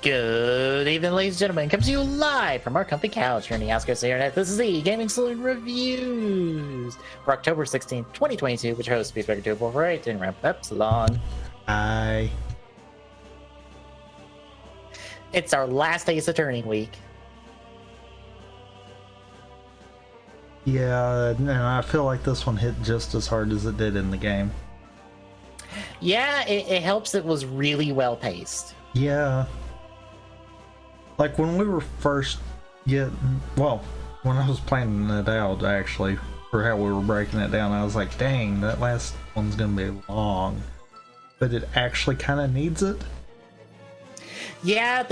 Good evening, ladies and gentlemen. Comes to you live from our comfy couch here in the outskirts of the internet. This is the Gaming Saloon Reviews for October 16th, 2022, which hosts Speedbacker 248 and Ramp Epsilon. Hi. It's our last Ace Attorney week. Yeah, and I feel like this one hit just as hard as it did in the game. Yeah, it helps it was really well paced. Yeah. Like when we were first when I was planning it out actually, for how we were breaking it down, I was like, dang, that last one's gonna be long. But it actually kind of needs it. Yeah,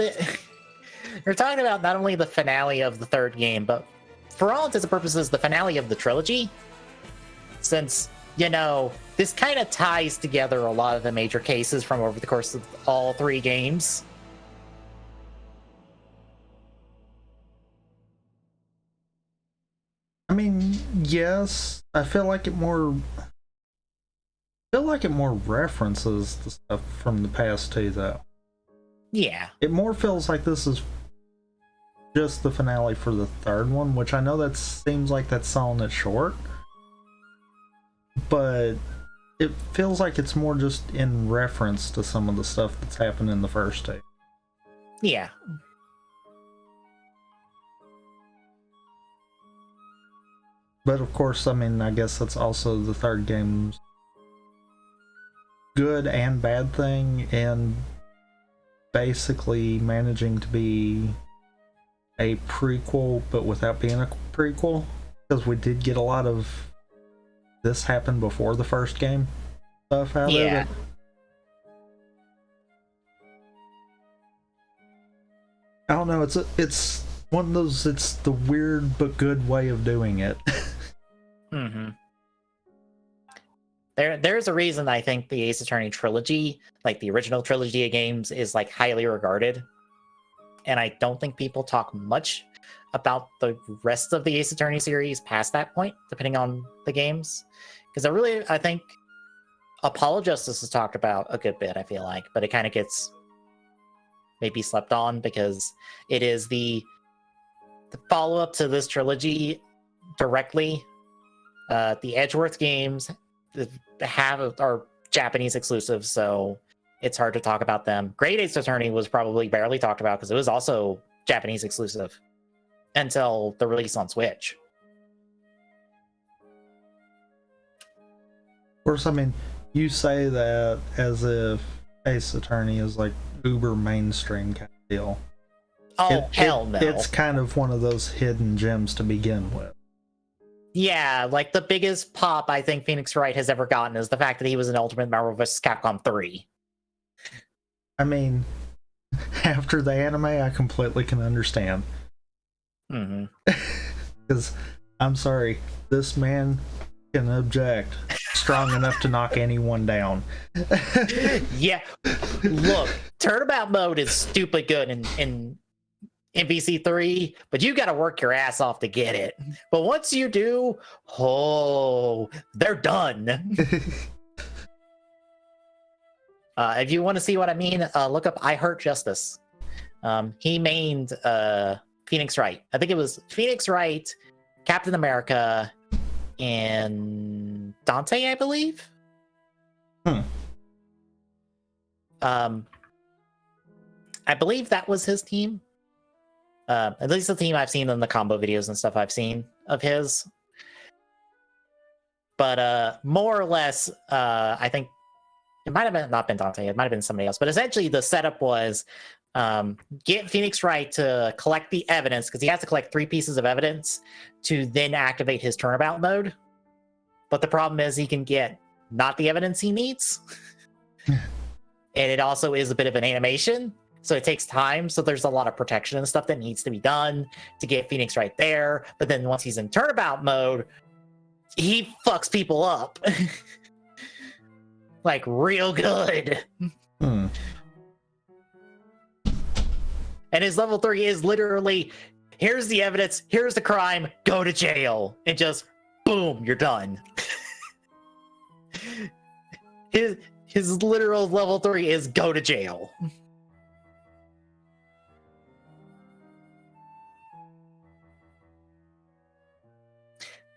you're talking about not only the finale of the third game, but for all intents and purposes, the finale of the trilogy. Since, you know, this kind of ties together a lot of the major cases from over the course of all three games. I mean, yes, I feel like it more references the stuff from the past too, though. Yeah. It more feels like this is just the finale for the third one, which I know that seems like that's selling it short, but it feels like it's more just in reference to some of the stuff that's happened in the first two. Yeah. But of course, I mean, I guess that's also the third game's good and bad thing, and basically managing to be a prequel but without being a prequel, because we did get a lot of this happened before the first game stuff out of it. I don't know, it's one of those, it's the weird but good way of doing it. Mm-hmm. There's a reason I think the Ace Attorney trilogy, like the original trilogy of games, is like highly regarded. And I don't think people talk much about the rest of the Ace Attorney series past that point, depending on the games. Because I think Apollo Justice is talked about a good bit, I feel like, but it kind of gets maybe slept on because it is the follow-up to this trilogy directly. The Edgeworth games are Japanese exclusive, so it's hard to talk about them. Great Ace Attorney was probably barely talked about because it was also Japanese exclusive until the release on Switch. Of course, I mean, you say that as if Ace Attorney is like uber mainstream kind of deal. Oh, hell no. It's kind of one of those hidden gems to begin with. Yeah, like the biggest pop I think Phoenix Wright has ever gotten is the fact that he was in Ultimate Marvel vs. Capcom 3. I mean, after the anime, I completely can understand. Mm-hmm. Because, I'm sorry, this man can object strong enough to knock anyone down. Yeah, look, turnabout mode is stupid good in MVC3, but you got to work your ass off to get it. But once you do, oh, they're done. If you want to see what I mean, look up I Hurt Justice. He mained Phoenix Wright. I think it was Phoenix Wright, Captain America, and Dante, I believe. I believe that was his team. At least the team I've seen in the combo videos and stuff I've seen of his. But more or less, I think it might have not been Dante, it might have been somebody else. But essentially the setup was get Phoenix Wright to collect the evidence, because he has to collect 3 pieces of evidence to then activate his turnabout mode. But the problem is he can get not the evidence he needs. And it also is a bit of an animation. So it takes time. So there's a lot of protection and stuff that needs to be done to get Phoenix right there. But then once he's in turnabout mode, he fucks people up. Like real good. And his level 3 is literally, here's the evidence, here's the crime, go to jail. And just, boom, you're done. His literal level 3 is go to jail.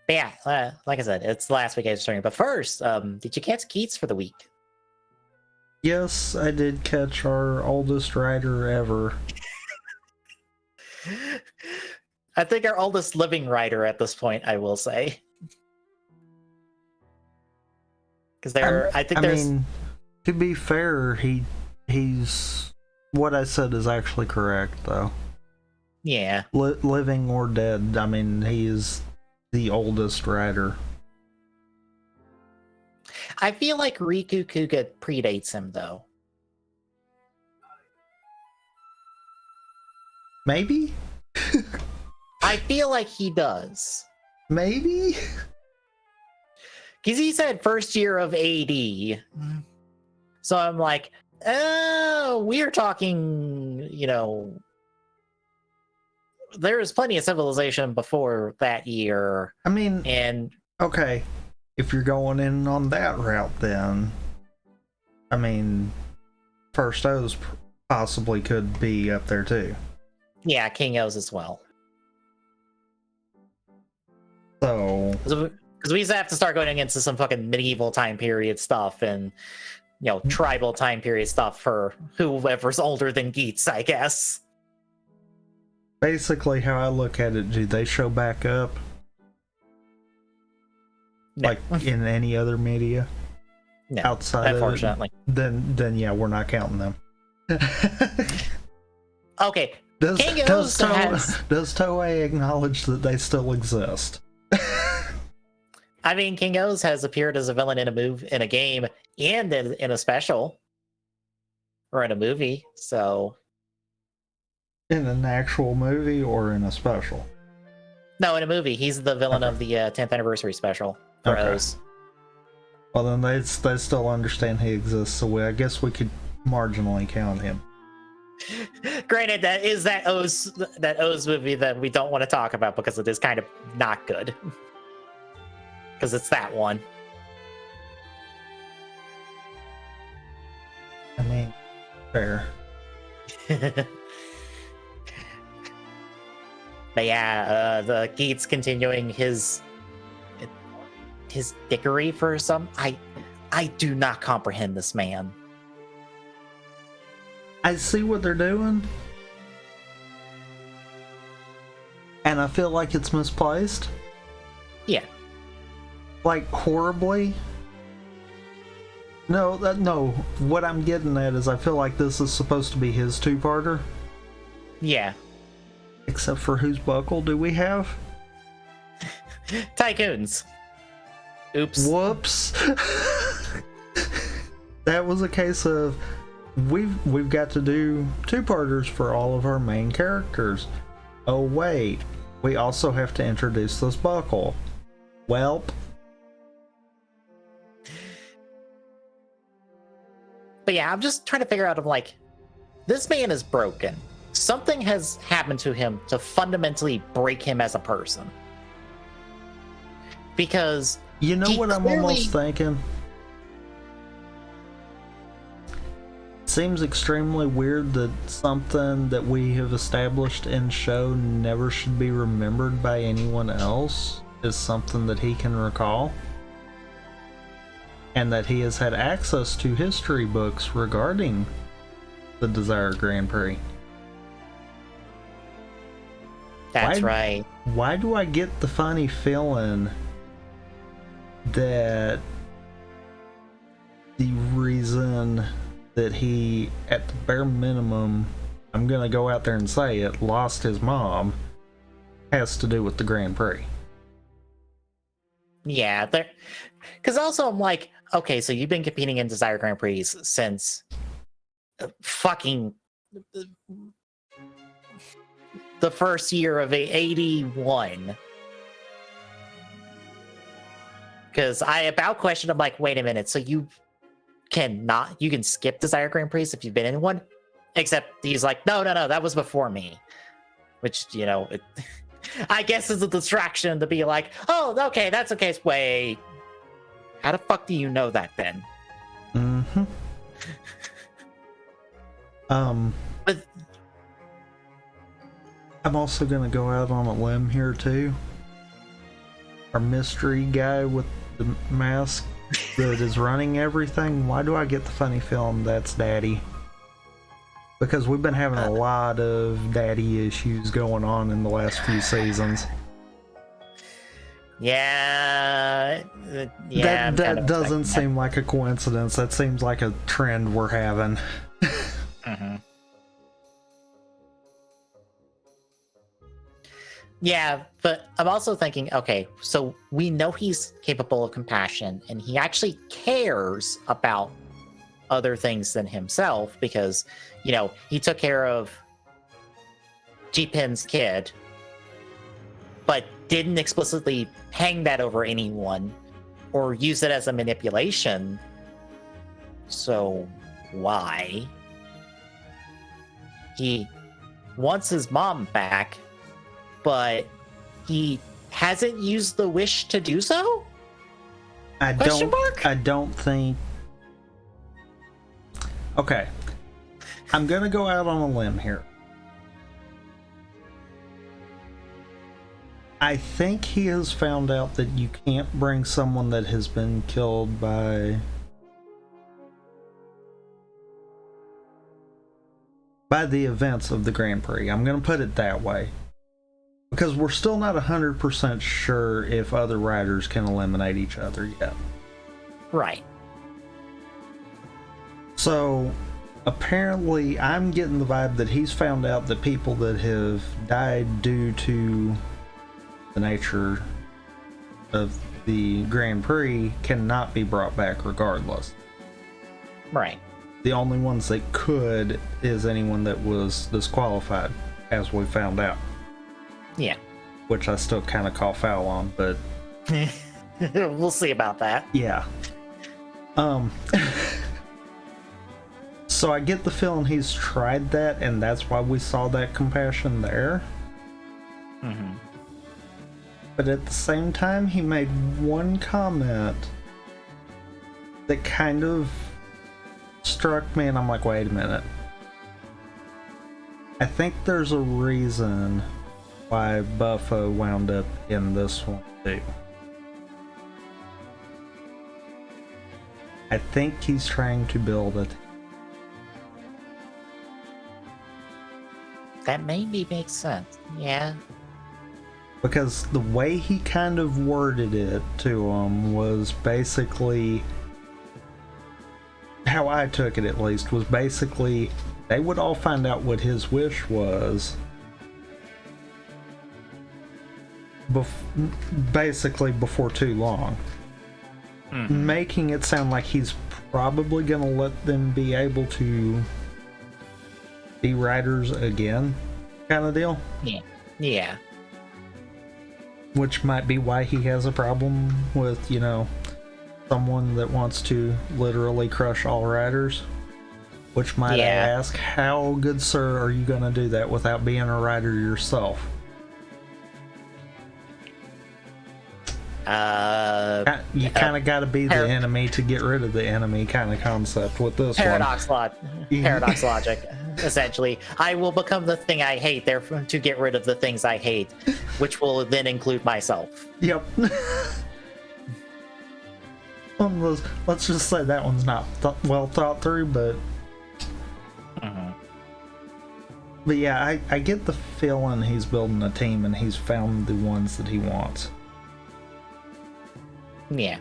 But yeah, like I said, it's the last week I was turning. But first, did you catch Keats for the week? Yes, I did catch our oldest writer ever. I think our oldest living writer at this point, I will say. Because I mean, to be fair, he's what I said is actually correct, though. Yeah. Living or dead, I mean, he is the oldest writer. I feel like Riku Kuga predates him, though. Maybe? I feel like he does. Maybe? Because he said first year of AD. So I'm like, oh, we're talking, there was plenty of civilization before that year. I mean, and okay, if you're going in on that route, then I mean, First O's possibly could be up there too. Yeah, King O's as well. So, because we have to start going into some fucking medieval time period stuff and tribal time period stuff for whoever's older than Geats, I guess. Basically, how I look at it, do they show back up? No. Like in any other media? No, outside unfortunately. Of it, then yeah, we're not counting them. Okay. Does Toei acknowledge that they still exist? I mean, King O's has appeared as a villain in a game and in a special. Or in a movie, so... In an actual movie or in a special? No, in a movie. He's the villain of the 10th anniversary special for O's. Well, then they still understand he exists, so I guess we could marginally count him. Granted, that is that O's movie that we don't want to talk about because it is kind of not good. Because it's that one. I mean, fair. But yeah, the Geats continuing his dickery for some. I do not comprehend this man. I see what they're doing, and I feel like it's misplaced. Yeah. Like, horribly. No, what I'm getting at is I feel like this is supposed to be his two-parter. Yeah. Except for whose buckle do we have? Tycoons. Oops. Whoops. That was a case of we've got to do two-parters for all of our main characters. Oh wait, we also have to introduce this buckle. Welp. But yeah, I'm just trying to figure out, this man is broken. Something has happened to him to fundamentally break him as a person. Because... You know what I'm almost thinking? Seems extremely weird that something that we have established in show never should be remembered by anyone else is something that he can recall. And that he has had access to history books regarding the Desire Grand Prix. That's right. Why do I get the funny feeling that the reason that he, at the bare minimum, I'm gonna go out there and say it, lost his mom, has to do with the Grand Prix? Yeah, because also I'm like, okay, so you've been competing in Desire Grand Prix since fucking the first year of 81. Because I about questioned, I'm like, wait a minute, so you can skip Desire Grand Prix if you've been in one? Except he's like, no, that was before me. Which, I guess is a distraction to be like, oh, okay, that's okay. Wait, how the fuck do you know that then? Mm-hmm. But I'm also gonna go out on a limb here too. our mystery guy with the mask that is running everything, why do I get the funny feeling that's Daddy? Because we've been having a lot of daddy issues going on in the last few seasons. Yeah, that doesn't seem like a coincidence. That seems like a trend we're having. Mm-hmm. Yeah, but I'm also thinking, okay, so we know he's capable of compassion, and he actually cares about other things than himself because, you know, he took care of G-Pen's kid, but didn't explicitly hang that over anyone or use it as a manipulation. So why? He wants his mom back, but he hasn't used the wish to do so? I don't think... Okay. I'm gonna go out on a limb here. I think he has found out that you can't bring someone that has been killed by the events of the Grand Prix. I'm going to put it that way. Because we're still not 100% sure if other riders can eliminate each other yet. Right. So, apparently, I'm getting the vibe that he's found out that people that have died due to the nature of the Grand Prix cannot be brought back regardless. Right. The only ones that could is anyone that was disqualified, as we found out. Yeah. Which I still kind of call foul on, but... We'll see about that. Yeah. So I get the feeling he's tried that, and that's why we saw that compassion there. Mm-hmm. But at the same time, he made one comment that kind of struck me, and I'm like, wait a minute. I think there's a reason why Buffo wound up in this one too. I think he's trying to build it. That maybe makes sense. Yeah. Because the way he kind of worded it to him was basically, how I took it at least, was basically they would all find out what his wish was basically before too long. Mm-hmm. Making it sound like he's probably going to let them be able to be riders again, kind of deal. Yeah. Yeah. Which might be why he has a problem with, you know, someone that wants to literally crush all riders. Which might I ask, how, good sir, are you going to do that without being a rider yourself? You kind of got to be the enemy to get rid of the enemy kind of concept with this paradox logic, essentially. I will become the thing I hate, therefore, to get rid of the things I hate, which will then include myself. Yep. Let's just say that one's not well thought through, but... Mm-hmm. But yeah, I get the feeling he's building a team and he's found the ones that he wants. Yeah.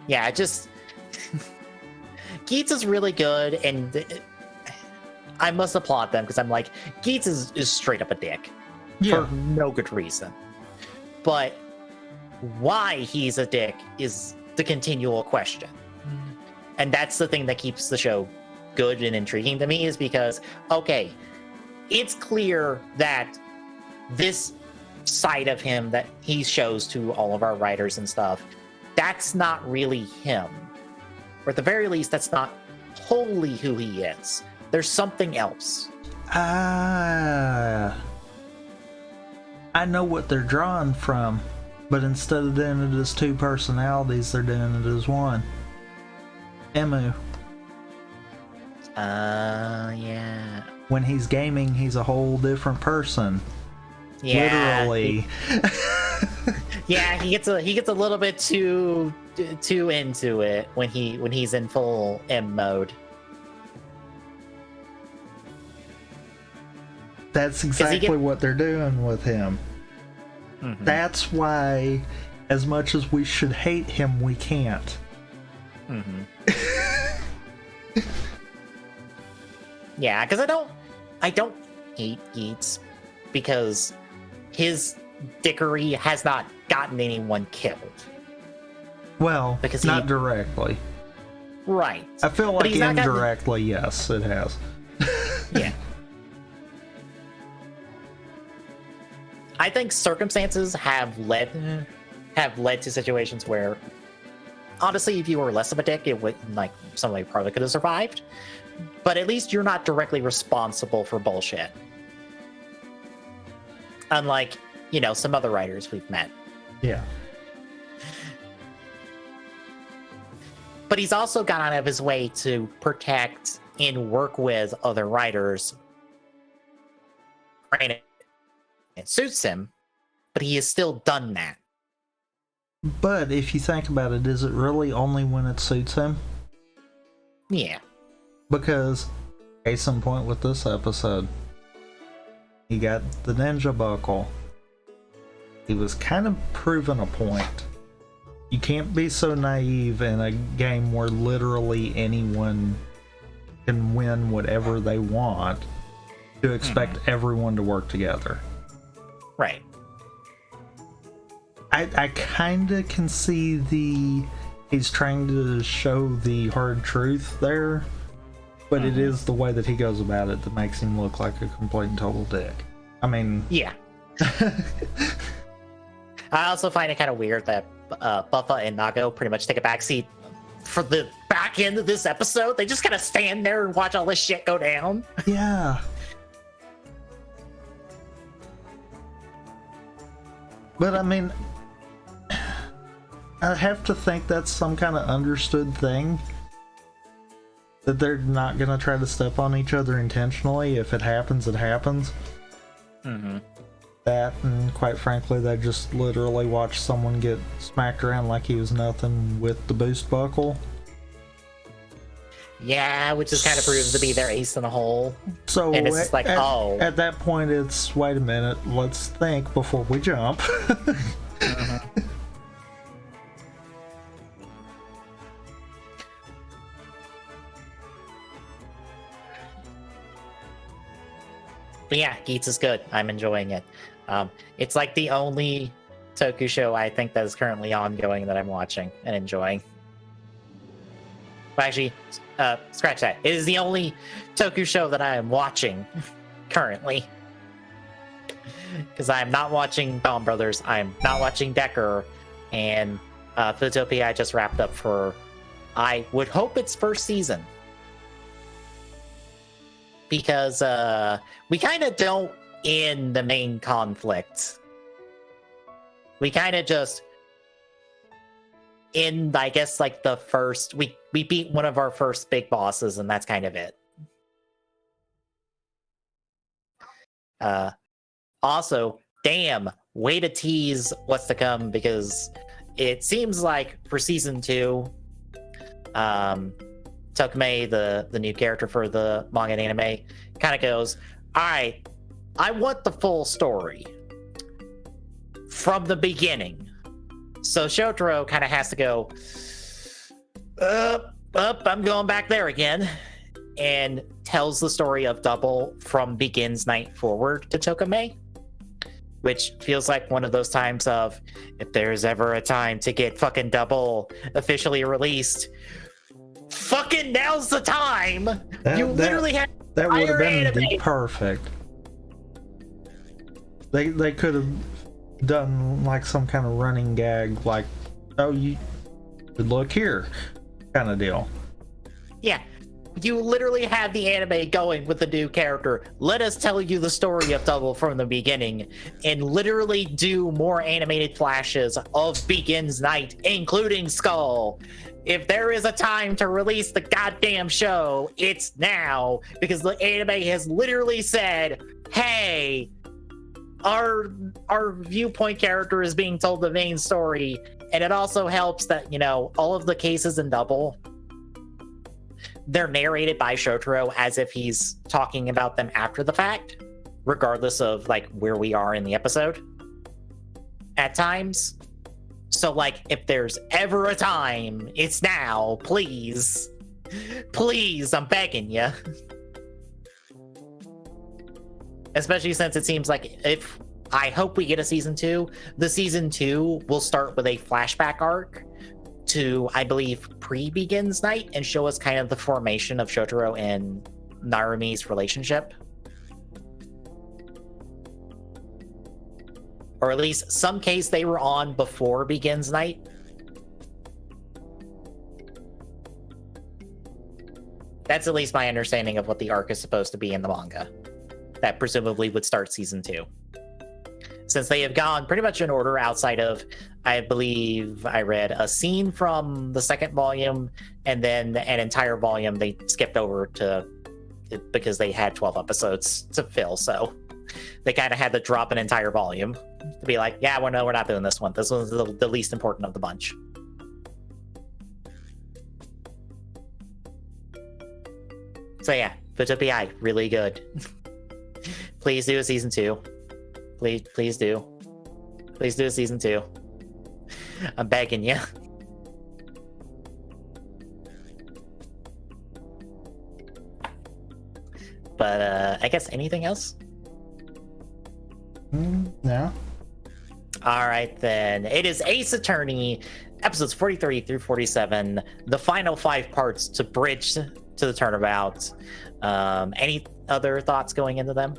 Yeah, just... Geets is really good, and I must applaud them, because I'm like, Geets is straight up a dick. Yeah. For no good reason. But why he's a dick is the continual question. And that's the thing that keeps the show good and intriguing to me, is because, okay, it's clear that this side of him that he shows to all of our writers and stuff, that's not really him. Or at the very least, that's not wholly who he is. There's something else. I know what they're drawing from, but instead of doing it as two personalities, they're doing it as one. Emu. Yeah. When he's gaming, he's a whole different person. Yeah, Literally. yeah, he gets a little bit too into it when he's in full M mode. That's exactly what they're doing with him. Mm-hmm. That's why, as much as we should hate him, we can't. Mm-hmm. Yeah, because I don't hate Geats because his dickery has not gotten anyone killed. Well, because not directly. Right. I feel like indirectly, yes, it has. Yeah. I think circumstances have led to situations where, honestly, if you were less of a dick, it would, like, somebody probably could have survived. But at least you're not directly responsible for bullshit. Unlike, some other writers we've met. Yeah. But he's also gone out of his way to protect and work with other writers. Granted, it suits him, but he has still done that. But if you think about it, is it really only when it suits him? Yeah. Because, case in point with this episode, he got the ninja buckle. He was kind of proving a point. You can't be so naive in a game where literally anyone can win whatever they want to expect everyone to work together. Right. I kind of can see he's trying to show the hard truth there, but it is the way that he goes about it that makes him look like a complete and total dick. I mean... Yeah. I also find it kind of weird that Buffa and Nago pretty much take a backseat for the back end of this episode. They just kind of stand there and watch all this shit go down. Yeah. But I mean, I have to think that's some kind of understood thing. That they're not going to try to step on each other intentionally. If it happens, it happens. Mm-hmm. That, and quite frankly, they just literally watched someone get smacked around like he was nothing with the boost buckle. Yeah, which is kind of proves to be their ace in the hole. So and it's like, at that point, it's, wait a minute, let's think before we jump. Mm-hmm. But yeah, Geats is good. I'm enjoying it. It's like the only Toku show I think that is currently ongoing that I'm watching and enjoying. Well, actually, scratch that. It is the only Toku show that I am watching currently. Because I'm not watching Dawn Brothers, I'm not watching Decker, and Photopia I just wrapped up for, I would hope, its first season. Because we kind of don't end the main conflict. We kind of just end, I guess, like the first... We beat one of our first big bosses, and that's kind of it. Also, damn, way to tease what's to come, because it seems like for season 2, Tokume, the new character for the manga and anime, kind of goes, alright, I want the full story from the beginning. So Shotaro kind of has to go, I'm going back there again, and tells the story of Double from Begins Night forward to Tokume, which feels like one of those times of, if there's ever a time to get fucking Double officially released, fucking now's the time. You literally have that would have been anime. Perfect. They could have done like some kind of running gag, like, oh, you look here, kind of deal. Yeah, you literally have the anime going with the new character. Let us tell you the story of Double from the beginning, and literally do more animated flashes of Begins Night, including Skull. If there is a time to release the goddamn show, it's now, because the anime has literally said, hey, our viewpoint character is being told the main story, and it also helps that, you know, all of the cases in Double, they're narrated by Shotaro as if he's talking about them after the fact, regardless of like where we are in the episode at times. So like, if there's ever a time, it's now. Please, I'm begging you. Especially since it seems like, if I hope we get a season 2, the season 2 will start with a flashback arc to, I believe, pre-Begins Night, and show us kind of the formation of Shotaro and Narumi's relationship. Or at least some case they were on before Begins Night. That's at least my understanding of what the arc is supposed to be in the manga. That presumably would start season 2. Since they have gone pretty much in order outside of, I believe I read a scene from the second volume, and then an entire volume they skipped over to, because they had 12 episodes to fill, so they kind of had to drop an entire volume to be like, yeah, well, no, we're not doing this one. This one's the least important of the bunch. So yeah, Futopi, really good. Please do a season 2. Please do. Please do a season 2. I'm begging you. But I guess anything else? No. All right, then. It is Ace Attorney, episodes 43 through 47, the final 5 parts to bridge to the turnabout. Any other thoughts going into them?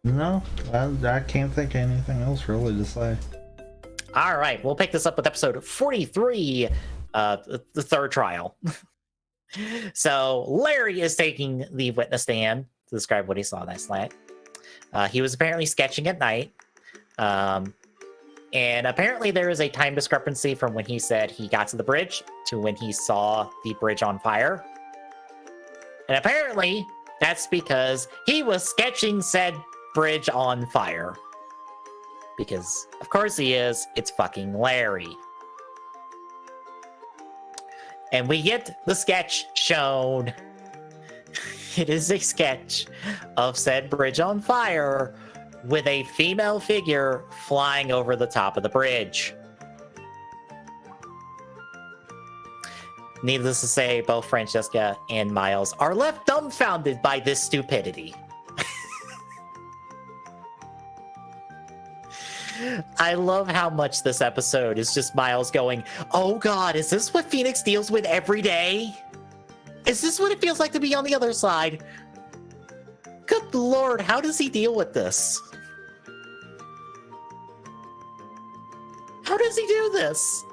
No, I can't think of anything else really to say. All right, we'll pick this up with episode 43, the third trial. So Larry is taking the witness stand to describe what he saw last night. He was apparently sketching at night. And apparently there is a time discrepancy from when he said he got to the bridge to when he saw the bridge on fire. And apparently that's because he was sketching said bridge on fire. Because of course he is, it's fucking Larry. And we get the sketch shown. It is a sketch of said bridge on fire with a female figure flying over the top of the bridge. Needless to say, both Francesca and Miles are left dumbfounded by this stupidity. I love how much this episode is just Miles going, oh god, is this what Phoenix deals with every day? Is this what it feels like to be on the other side? Good lord, how does he deal with this? How does he do this?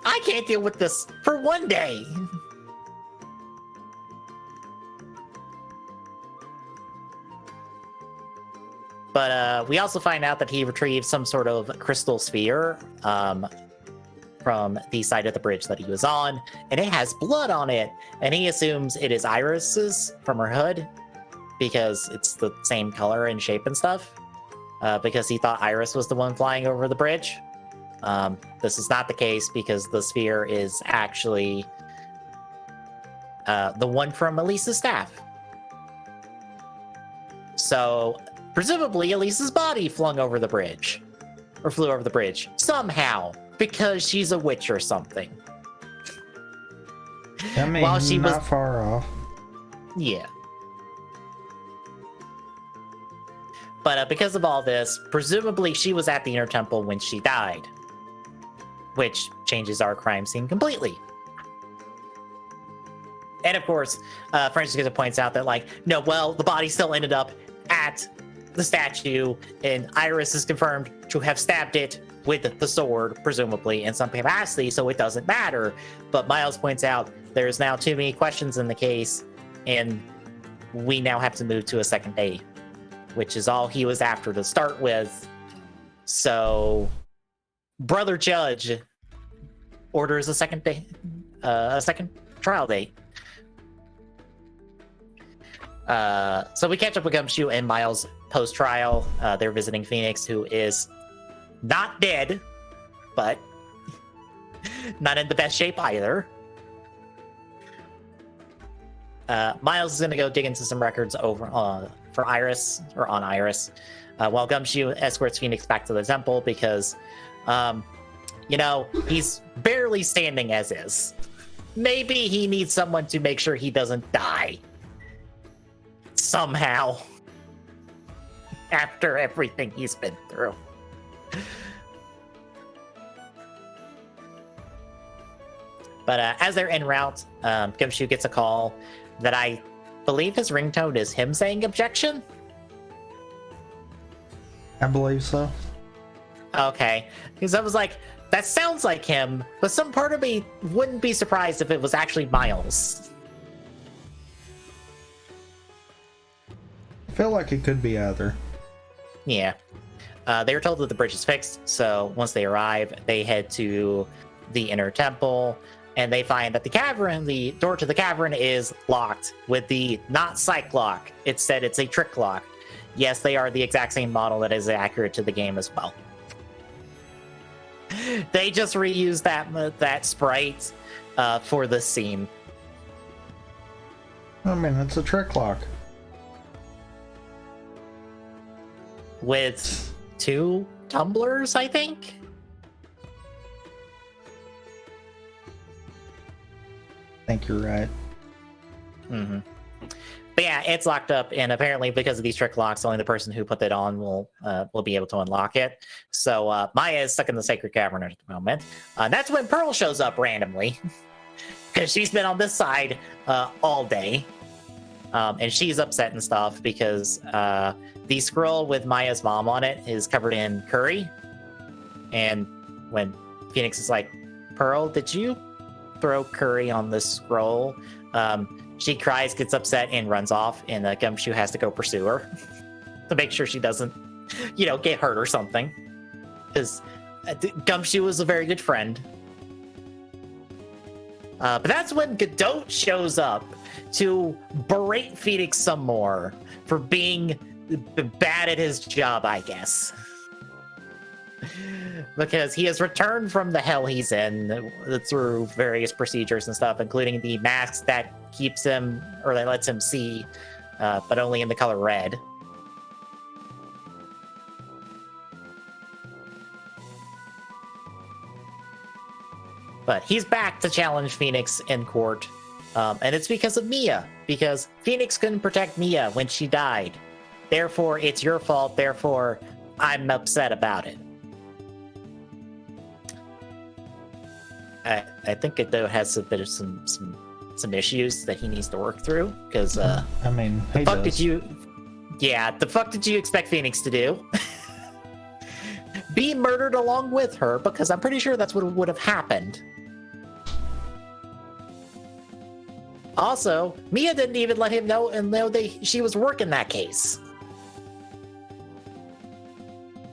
I can't deal with this for one day. But we also find out that he retrieved some sort of crystal sphere from the side of the bridge that he was on, and it has blood on it, and he assumes it is Iris's from her hood because it's the same color and shape and stuff, because he thought Iris was the one flying over the bridge. This is not the case because the sphere is actually the one from Elisa's staff. So presumably Elisa's body flung over the bridge, or flew over the bridge somehow, because she's a witch or something. I mean, while she not was far off. Yeah. But because of all this, presumably she was at the Inner Temple when she died, which changes our crime scene completely. And of course, Francesca points out that, like, no, well, the body still ended up at the statue, and Iris is confirmed to have stabbed it with the sword, presumably in some capacity, so it doesn't matter. But Miles points out there's now too many questions in the case, and we now have to move to a second day, which is all he was after to start with. So Brother Judge orders a second day, a second trial date. So we catch up with Gumshoe and Miles post-trial. They're visiting Phoenix, who is not dead, but not in the best shape either. Miles is going to go dig into some records over for Iris, or on Iris, while Gumshoe escorts Phoenix back to the temple because, he's barely standing as is. Maybe he needs someone to make sure he doesn't die. Somehow. After everything he's been through. But as they're en route, Gumshoe gets a call that I believe his ringtone is him saying objection. I believe so. Okay. Because I was like, that sounds like him, but some part of me wouldn't be surprised if it was actually Miles. I feel like it could be either. Yeah. They were told that the bridge is fixed, so once they arrive, they head to the inner temple, and they find that the door to the cavern is locked with the not psych lock. It said it's a trick lock. Yes, they are the exact same model that is accurate to the game as well. They just reused that sprite for this scene. I mean, it's a trick lock. With 2 tumblers, I think? I think you're right. Mm-hmm. But yeah, it's locked up, and apparently because of these trick locks, only the person who put it on will be able to unlock it. So Maya is stuck in the sacred cavern at the moment. That's when Pearl shows up randomly, because she's been on this side all day, and she's upset and stuff because the scroll with Maya's mom on it is covered in curry. And when Phoenix is like, "Pearl, did you throw curry on this scroll?" She cries, gets upset, and runs off, and Gumshoe has to go pursue her to make sure she doesn't, get hurt or something. Because Gumshoe is a very good friend. But that's when Godot shows up to berate Phoenix some more for being bad at his job, I guess. Because he has returned from the hell he's in through various procedures and stuff, including the mask that keeps him, or that lets him see, but only in the color red. But he's back to challenge Phoenix in court, and it's because of Mia, because Phoenix couldn't protect Mia when she died. Therefore, it's your fault, therefore, I'm upset about it. I think Godot has a bit of some issues that he needs to work through, because I mean, the fuck did you expect Phoenix to do? Be murdered along with her, because I'm pretty sure that's what would have happened. Also, Mia didn't even let him know she was working that case.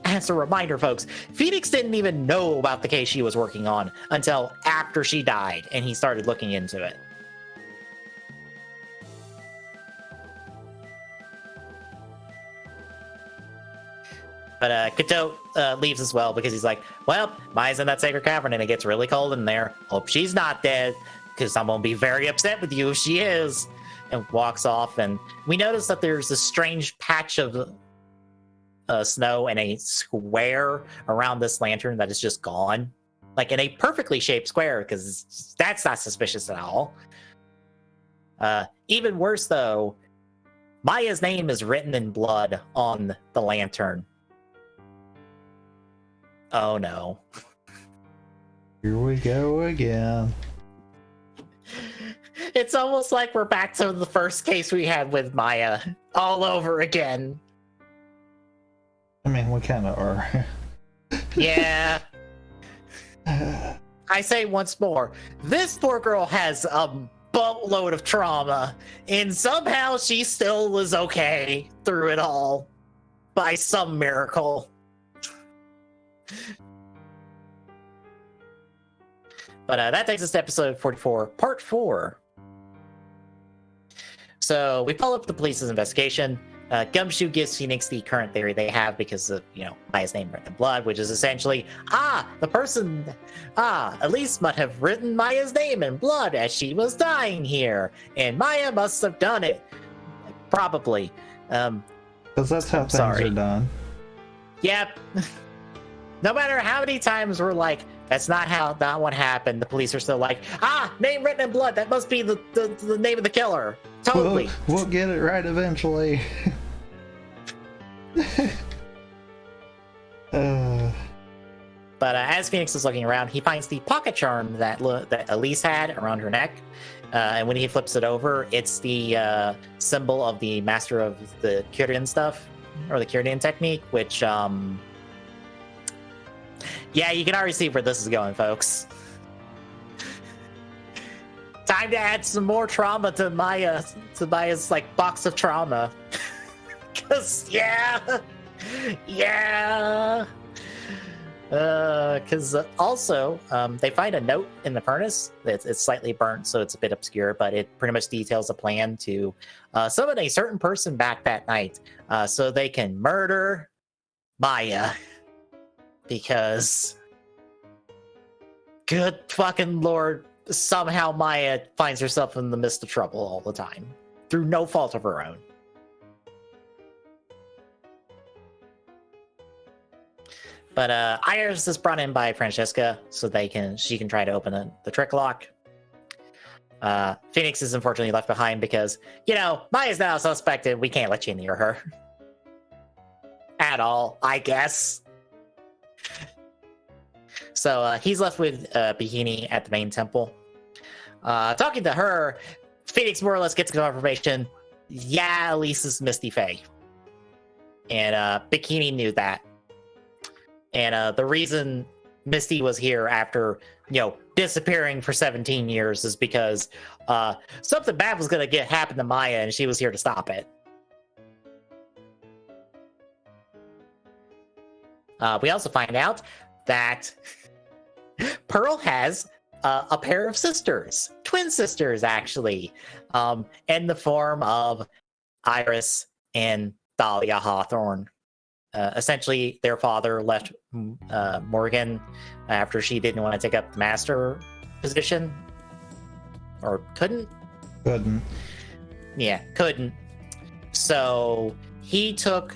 As a reminder, folks, Phoenix didn't even know about the case she was working on until after she died, and he started looking into it. But Godot leaves as well because he's like, well, Maya's in that sacred cavern and it gets really cold in there. Hope she's not dead, because I'm going to be very upset with you if she is. And walks off, and we notice that there's a strange patch of snow and a square around this lantern that is just gone. Like in a perfectly shaped square, because that's not suspicious at all. Even worse, though, Maya's name is written in blood on the lantern. Oh no. Here we go again. It's almost like we're back to the first case we had with Maya all over again. I mean, we kind of are. Yeah. I say once more, this poor girl has a boatload of trauma, and somehow she still was okay through it all by some miracle. But that takes us to episode 44, part 4. So we follow up the police's investigation. Gumshoe gives Phoenix the current theory they have because of, Maya's name written in blood, which is essentially, the person, Elise might have written Maya's name in blood as she was dying here, and Maya must have done it. Probably. Because that's how things are done. Yep. No matter how many times we're like, that's not how that one happened, the police are still like, name written in blood, that must be the name of the killer. Totally. We'll get it right eventually. But as Phoenix is looking around, he finds the pocket charm that Elise had around her neck. And when he flips it over, it's the symbol of the master of the Kyrian stuff, or the Kyrian technique, which, yeah, you can already see where this is going, folks. Time to add some more trauma to Maya's like box of trauma. Cause Because also, they find a note in the furnace. It's slightly burnt, so it's a bit obscure, but it pretty much details a plan to summon a certain person back that night, so they can murder Maya. Because, good fucking lord, somehow Maya finds herself in the midst of trouble all the time, through no fault of her own. But Iris is brought in by Francesca so she can try to open the trick lock. Phoenix is unfortunately left behind because, Maya's now suspected. We can't let you near her. At all, I guess. So he's left with Bikini at the main temple. Talking to her, Phoenix more or less gets confirmation. Yeah, Elise is Misty Faye. And Bikini knew that. And the reason Misty was here after, disappearing for 17 years is because something bad was going to happen to Maya, and she was here to stop it. We also find out that Pearl has a pair of sisters, twin sisters, actually, in the form of Iris and Dahlia Hawthorne. Essentially, their father left Morgan after she didn't want to take up the master position. Or couldn't? Couldn't. Yeah, couldn't. So he took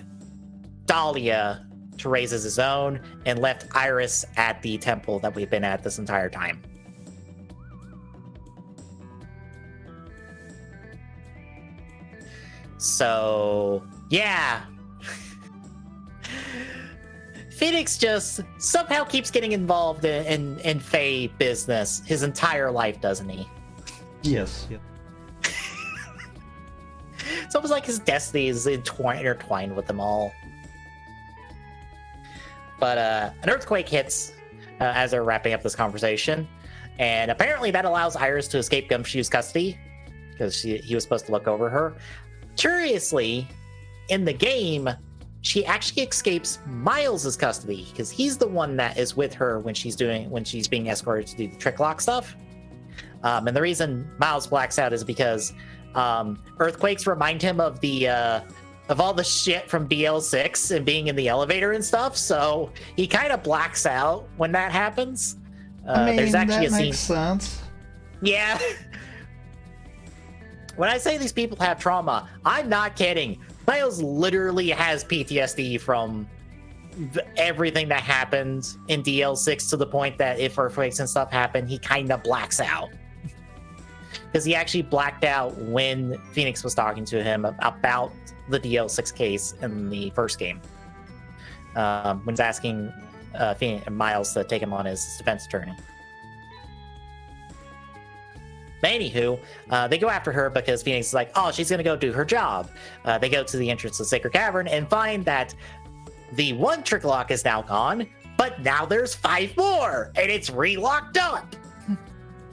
Dahlia to raise as his own and left Iris at the temple that we've been at this entire time. So, yeah. Phoenix just somehow keeps getting involved in Fae business his entire life, doesn't he? Yes. Yep. It's almost like his destiny is intertwined with them all. But an earthquake hits as they're wrapping up this conversation. And apparently that allows Iris to escape Gumshoe's custody because he was supposed to look over her. Curiously, in the game, she actually escapes Miles's custody because he's the one that is with her when she's being escorted to do the trick lock stuff. And the reason Miles blacks out is because earthquakes remind him of of all the shit from DL6 and being in the elevator and stuff. So he kind of blacks out when that happens. There's actually that makes sense. Yeah. When I say these people have trauma, I'm not kidding. Miles literally has PTSD from everything that happened in DL6 to the point that if earthquakes and stuff happen, he kind of blacks out. Because he actually blacked out when Phoenix was talking to him about the DL6 case in the first game. When he's asking Miles to take him on as defense attorney. But anywho, they go after her because Phoenix is like, oh, she's going to go do her job. They go to the entrance to the Sacred Cavern and find that the one trick lock is now gone, but now there's 5 more, and it's re-locked up.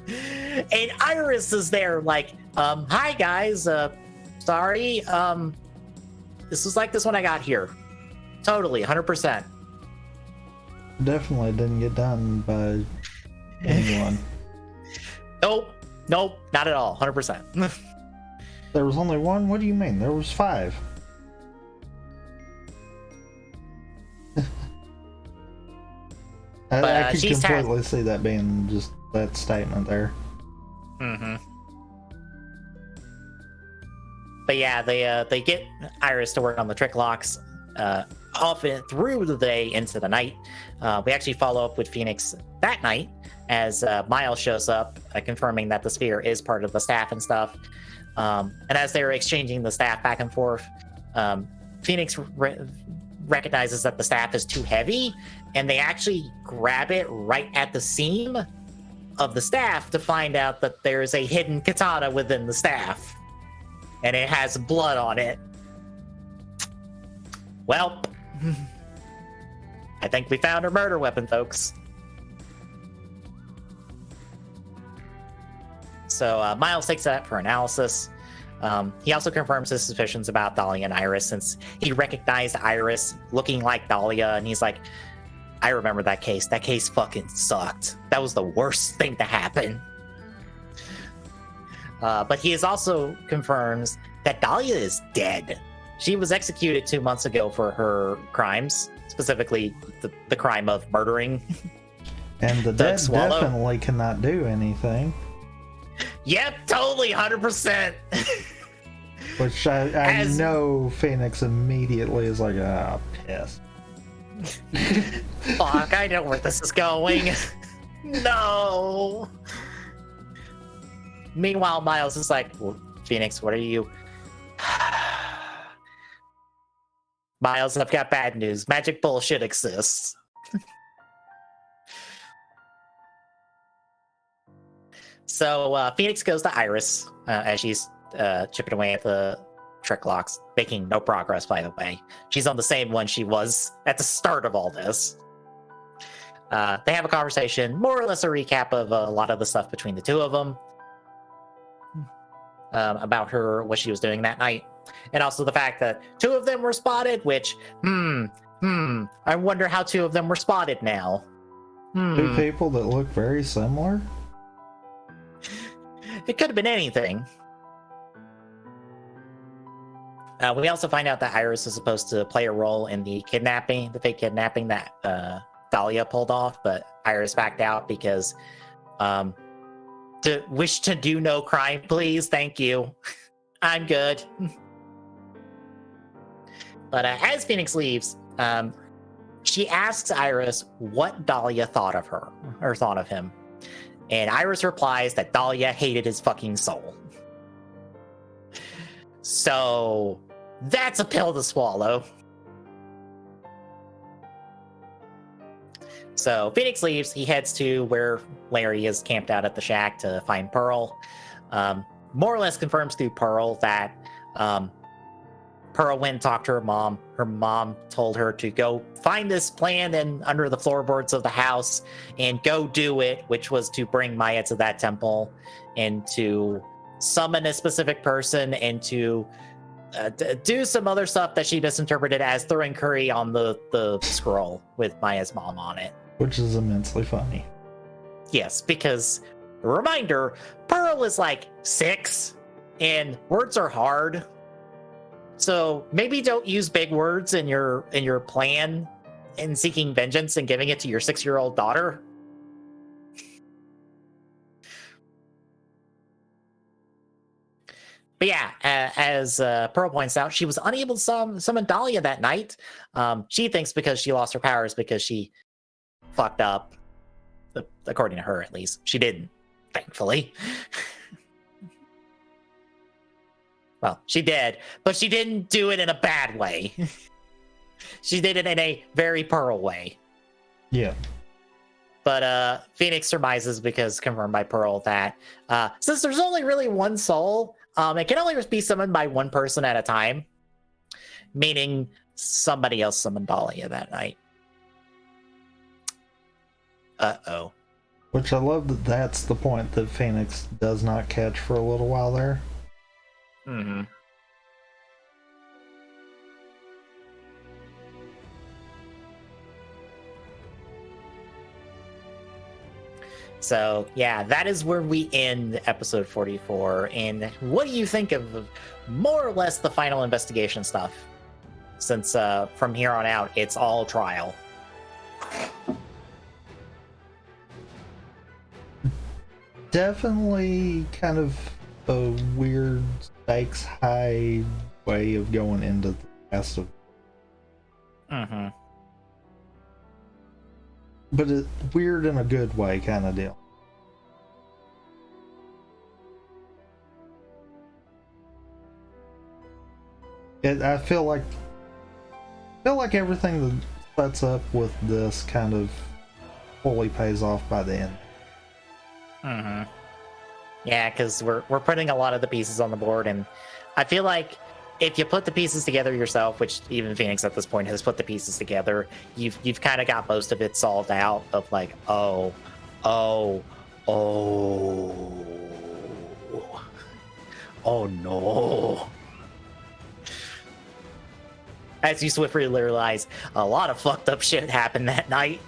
And Iris is there like, hi guys, sorry, this was like this when I got here. Totally, 100%. Definitely didn't get done by anyone. Nope, not at all, 100%. There was only one? What do you mean? There was 5. I could completely see that being just that statement there. Mm-hmm. But yeah, they get Iris to work on the trick locks often through the day into the night. We actually follow up with Phoenix that night as Miles shows up, confirming that the sphere is part of the staff and stuff. And as they're exchanging the staff back and forth, Phoenix recognizes that the staff is too heavy, and they actually grab it right at the seam of the staff to find out that there's a hidden katana within the staff, and it has blood on it. Well, I think we found her murder weapon, folks. So Miles takes that for analysis. He also confirms his suspicions about Dahlia and Iris, since he recognized Iris looking like Dahlia, and he's like, I remember that case. That case fucking sucked. That was the worst thing to happen. But he is also confirms that Dahlia is dead. She was executed 2 months ago for her crimes, specifically the crime of murdering. And the dead definitely cannot do anything. Yep, totally, 100%. Which I know Phoenix immediately is like, piss. Fuck, I know where this is going. No. Meanwhile, Miles is like, well, Phoenix, what are you? Miles, I've got bad news. Magic bullshit exists. So Phoenix goes to Iris as she's chipping away at the trick locks, making no progress, by the way. She's on the same one she was at the start of all this. They have a conversation, more or less a recap of a lot of the stuff between the two of them, about what she was doing that night, and also the fact that 2 of them were spotted, which, I wonder how 2 of them were spotted now. 2 people that look very similar? It could have been anything. We also find out that Iris is supposed to play a role in the fake kidnapping that Dahlia pulled off, but Iris backed out because wish to do no crime, please. Thank you. I'm good. But as Phoenix leaves, she asks Iris what Dahlia thought of her, or thought of him. And Iris replies that Dahlia hated his fucking soul. So that's a pill to swallow. So Phoenix leaves. He heads to where Larry is camped out at the shack to find Pearl. More or less confirms through Pearl that Pearl went and talked to her mom. Her mom told her to go find this plan under the floorboards of the house and go do it, which was to bring Maya to that temple and to summon a specific person and to do some other stuff that she misinterpreted as throwing curry on the scroll with Maya's mom on it. Which is immensely funny. Yes, because, reminder, Pearl is like 6 and words are hard. So maybe don't use big words in your plan in seeking vengeance and giving it to your 6-year-old daughter. But yeah, as Pearl points out, she was unable to summon Dahlia that night. She thinks because she lost her powers because she fucked up, according to her at least. She didn't, thankfully. Well, she did, but she didn't do it in a bad way. She did it in a very Pearl way. Yeah. But Phoenix surmises, because confirmed by Pearl, that since there's only really one soul, it can only be summoned by one person at a time, meaning somebody else summoned Dahlia that night. Uh-oh. Which I love that that's the point that Phoenix does not catch for a little while there. Mm-hmm. So yeah, that is where we end episode 44. And what do you think of more or less the final investigation stuff? Since from here on out, it's all trial. Definitely kind of a weird stakes high way of going into the rest of. Mm-hmm. But it's weird in a good way kind of deal. I feel like everything that sets up with this kind of fully pays off by the end. Mm-hmm. Yeah, because we're putting a lot of the pieces on the board, and I feel like if you put the pieces together yourself, which even Phoenix at this point has put the pieces together, you've kind of got most of it solved out of like, oh no. As you swiftly realize, a lot of fucked up shit happened that night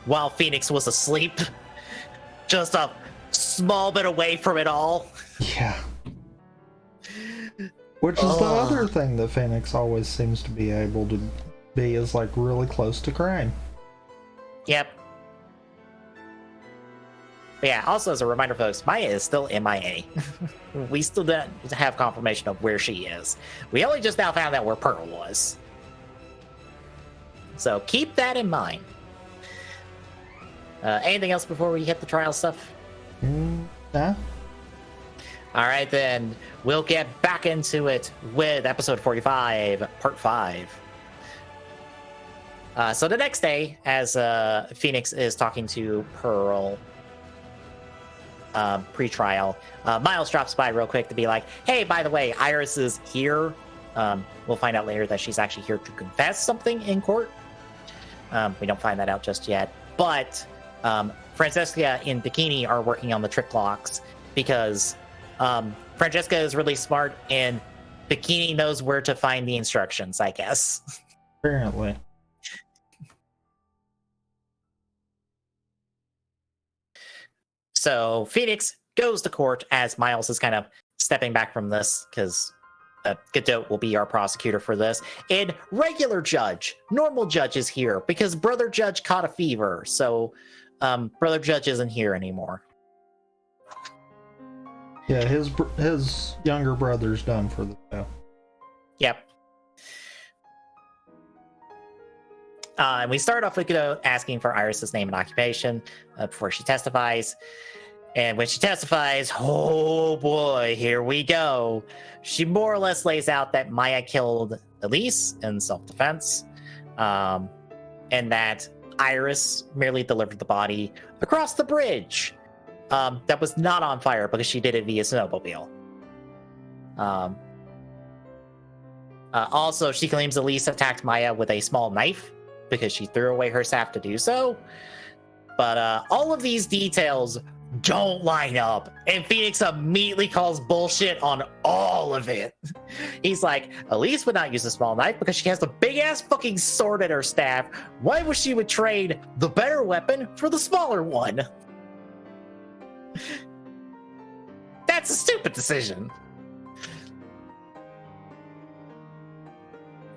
while Phoenix was asleep. Just a small bit away from it all. Yeah. Which is the other thing that Phoenix always seems to be able to be, is like really close to crime. Yep. But yeah, also as a reminder, folks, Maya is still MIA. We still don't have confirmation of where she is. We only just now found out where Pearl was. So keep that in mind. Anything else before we hit the trial stuff? Nah. All right, then we'll get back into it with episode 45, part 5. So the next day, as Phoenix is talking to Pearl pre-trial, Miles drops by real quick to be like, hey, by the way, Iris is here. We'll find out later that she's actually here to confess something in court. We don't find that out just yet. But Francesca and Bikini are working on the trick locks because Francesca is really smart and Bikini knows where to find the instructions, I guess. Apparently. So Phoenix goes to court as Miles is kind of stepping back from this because Godot will be our prosecutor for this. And regular judge, normal judge is here because brother judge caught a fever. So brother judge isn't here anymore. Yeah, his younger brother's done for the show. Yep. And we start off with Godot asking for Iris's name and occupation before she testifies. And when she testifies, oh boy, here we go. She more or less lays out that Maya killed Elise in self-defense, and that Iris merely delivered the body across the bridge that was not on fire because she did it via snowmobile. Also, she claims Elise attacked Maya with a small knife because she threw away her staff to do so. But all of these details don't line up, and Phoenix immediately calls bullshit on all of it. He's like, Elise would not use a small knife because she has the big-ass fucking sword at her staff. Why would she trade the better weapon for the smaller one? That's a stupid decision.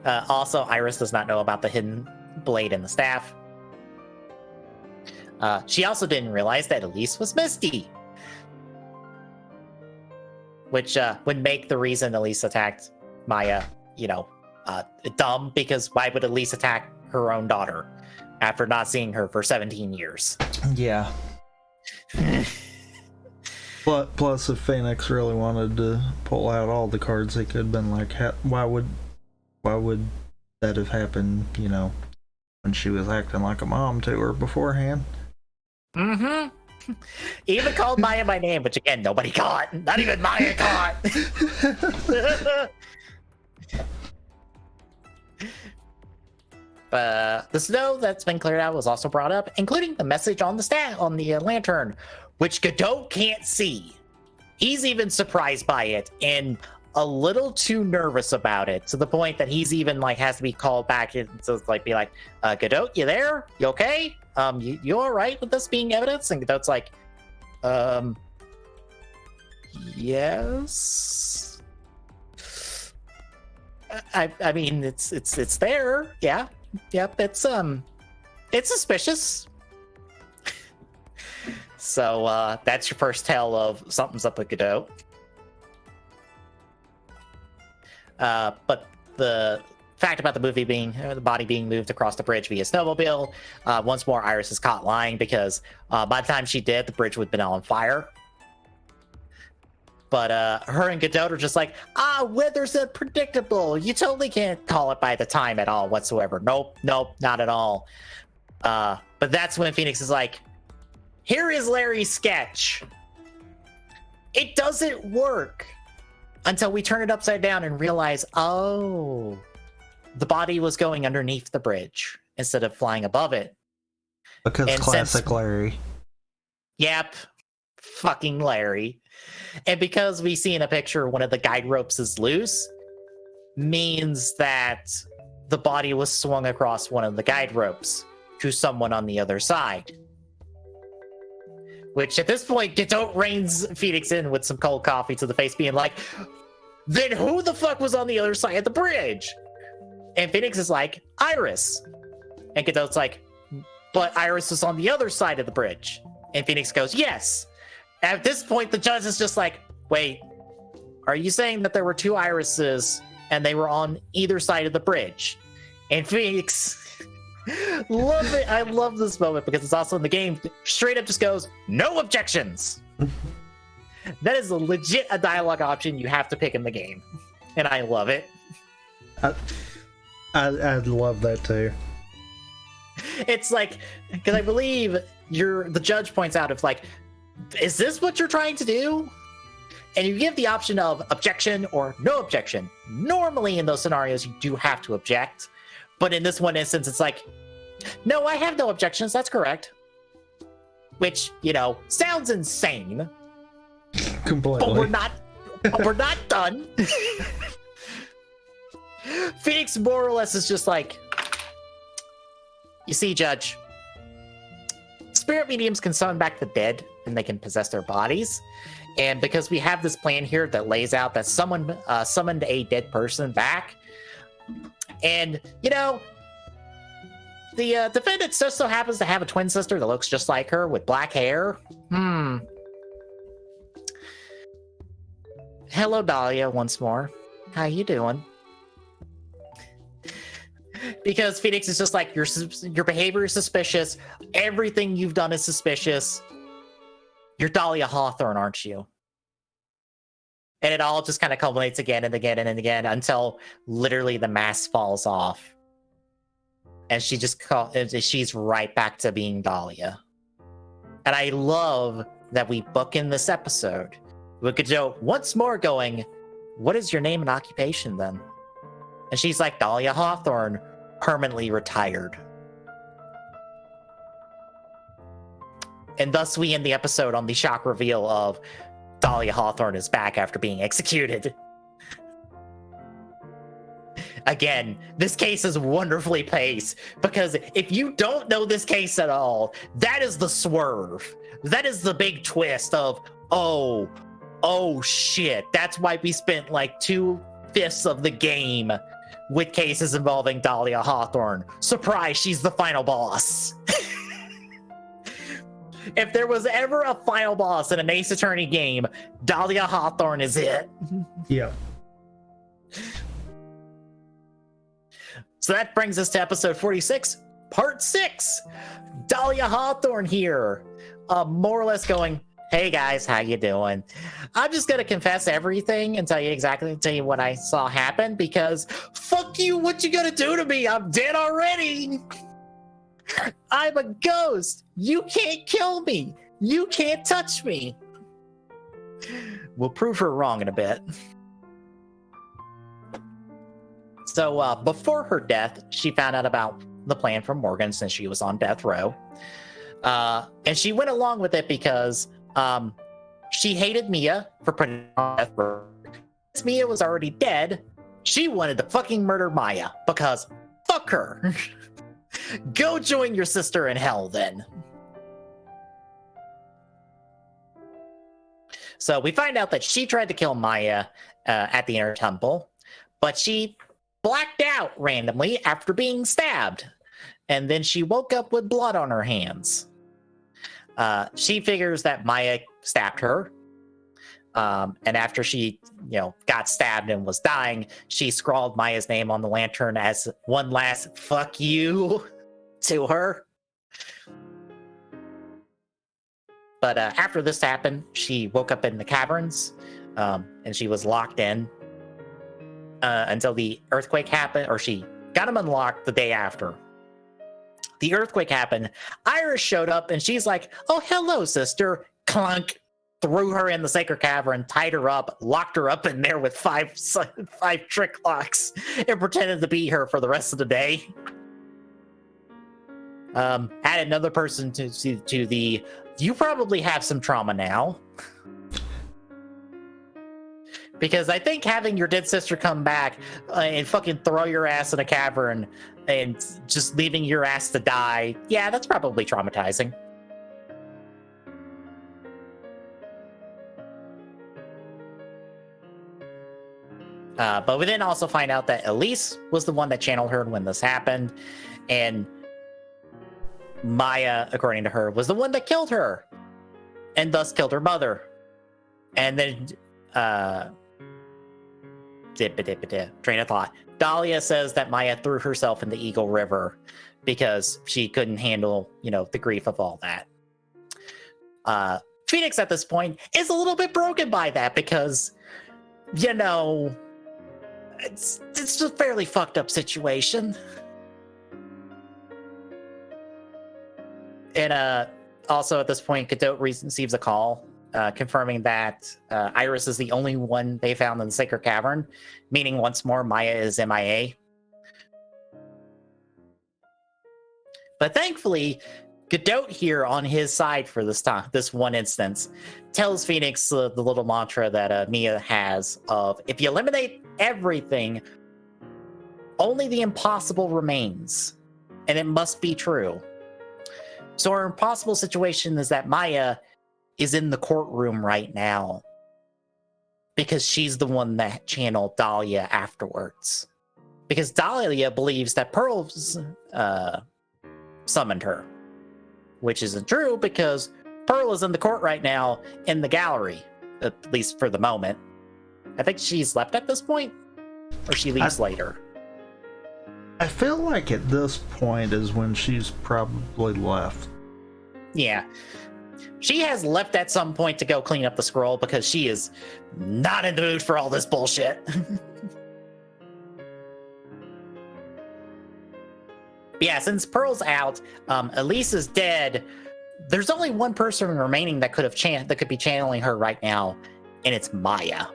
Also, Iris does not know about the hidden blade in the staff. She also didn't realize that Elise was Misty, which would make the reason Elise attacked Maya, dumb, because why would Elise attack her own daughter after not seeing her for 17 years? Yeah. Plus, if Phoenix really wanted to pull out all the cards, he could have been like, why would that have happened, when she was acting like a mom to her beforehand? Mm-hmm. Even called Maya by name, which again, nobody caught. Not even Maya caught. The snow that's been cleared out was also brought up, including the message on the lantern, which Godot can't see. He's even surprised by it and a little too nervous about it, to the point that he's even has to be called back and be like, Godot, you there? You okay? You all right with this being evidence? And Godot's like, Yes. I mean, it's there. Yeah. Yep. It's suspicious. So that's your first tell of something's up with Godot. But the fact about the movie being the body being moved across the bridge via snowmobile, once more Iris is caught lying because by the time she did, the bridge would have been on fire. But her and Godot are just like, weather's unpredictable. You totally can't call it by the time at all whatsoever. Nope, not at all. But that's when Phoenix is like, here is Larry's sketch. It doesn't work until we turn it upside down and realize, oh, the body was going underneath the bridge instead of flying above it. Because and classic Larry. Yep. Fucking Larry. And because we see in a picture one of the guide ropes is loose, means that the body was swung across one of the guide ropes to someone on the other side. Which at this point, Godot reins Phoenix in with some cold coffee to the face, being like, then who the fuck was on the other side of the bridge? And Phoenix is like, Iris. And Godot's like, but Iris was on the other side of the bridge. And Phoenix goes, yes. At this point, the judge is just like, wait, are you saying that there were two Irises and they were on either side of the bridge? And Phoenix, love it. I love this moment because it's also in the game. Straight up just goes, no objections. That is a dialogue option you have to pick in the game. And I love it. I'd love that too. It's like, because I believe the judge points out, it's like, is this what you're trying to do? And you give the option of objection or no objection. Normally in those scenarios, you do have to object. But in this one instance, it's like, no, I have no objections. That's correct. Which, sounds insane. Completely. But we're not done. Phoenix more or less is just like, you see, Judge, spirit mediums can summon back the dead and they can possess their bodies. And because we have this plan here that lays out that someone summoned a dead person back. And, the defendant just so happens to have a twin sister that looks just like her with black hair. Hello, Dahlia, once more. How you doing? Because Phoenix is just like, your behavior is suspicious. Everything you've done is suspicious. You're Dahlia Hawthorne, aren't you? And it all just kind of culminates again and again and again until literally the mask falls off. And she's right back to being Dahlia. And I love that we book in this episode with Godot once more going, what is your name and occupation then? And she's like, Dahlia Hawthorne, permanently retired. And thus we end the episode on the shock reveal of Dahlia Hawthorne is back after being executed. Again, this case is wonderfully paced because if you don't know this case at all, that is the swerve. That is the big twist of, oh shit. That's why we spent like 2/5 of the game with cases involving Dahlia Hawthorne. Surprise, she's the final boss. If there was ever a final boss in an Ace Attorney game, Dahlia Hawthorne is it. Yeah. So that brings us to episode 46, part 6. Dahlia Hawthorne here, more or less going, hey guys, how you doing? I'm just gonna confess everything and tell you what I saw happen because fuck you, what you gonna do to me? I'm dead already. I'm a ghost. You can't kill me. You can't touch me. We'll prove her wrong in a bit. So before her death, she found out about the plan from Morgan since she was on death row. And she went along with it because she hated Mia for putting her on death row. Since Mia was already dead, she wanted to fucking murder Maya because fuck her. Go join your sister in hell then. So we find out that she tried to kill Maya at the Inner Temple, but she blacked out randomly after being stabbed. And then she woke up with blood on her hands. She figures that Maya stabbed her. And after she, got stabbed and was dying, she scrawled Maya's name on the lantern as one last fuck you to her. But after this happened, she woke up in the caverns, and she was locked in until the earthquake happened, or she got them unlocked the day after. The earthquake happened. Iris showed up, and she's like, "Oh, hello, sister." Clunk. Threw her in the sacred cavern, tied her up, locked her up in there with five trick locks, and pretended to be her for the rest of the day. Added another person to the, you probably have some trauma now. Because I think having your dead sister come back and fucking throw your ass in a cavern and just leaving your ass to die, yeah, that's probably traumatizing. But we then also find out that Elise was the one that channeled her when this happened, and Maya, according to her, was the one that killed her, and thus killed her mother. And then, train of thought. Dahlia says that Maya threw herself in the Eagle River because she couldn't handle, the grief of all that. Phoenix at this point is a little bit broken by that because, it's a fairly fucked up situation. And also at this point, Godot receives a call confirming that Iris is the only one they found in the Sacred Cavern, meaning once more Maya is MIA. But thankfully, Godot here on his side for this one instance tells Phoenix the little mantra that Mia has of, if you eliminate everything, only the impossible remains. And it must be true. So our impossible situation is that Maya is in the courtroom right now because she's the one that channeled Dahlia afterwards. Because Dahlia believes that Pearl summoned her. Which isn't true because Pearl is in the court right now in the gallery, at least for the moment. I think she's left at this point, or she leaves later. I feel like at this point is when she's probably left. Yeah. She has left at some point to go clean up the scroll because she is not in the mood for all this bullshit. Yeah, since Pearl's out, Elise is dead. There's only one person remaining that could be channeling her right now, and it's Maya.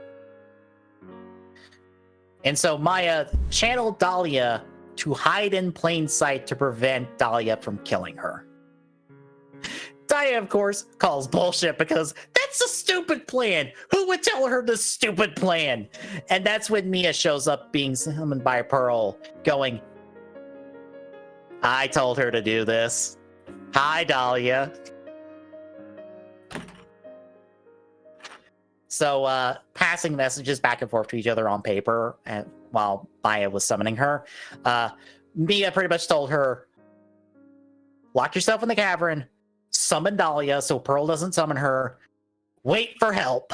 And so Maya channeled Dahlia to hide in plain sight to prevent Dahlia from killing her. Dahlia, of course, calls bullshit because that's a stupid plan. Who would tell her this stupid plan? And that's when Mia shows up being summoned by Pearl, going, I told her to do this. Hi, Dahlia. So, passing messages back and forth to each other on paper while Maya was summoning her. Mia pretty much told her, lock yourself in the cavern, summon Dahlia so Pearl doesn't summon her, wait for help.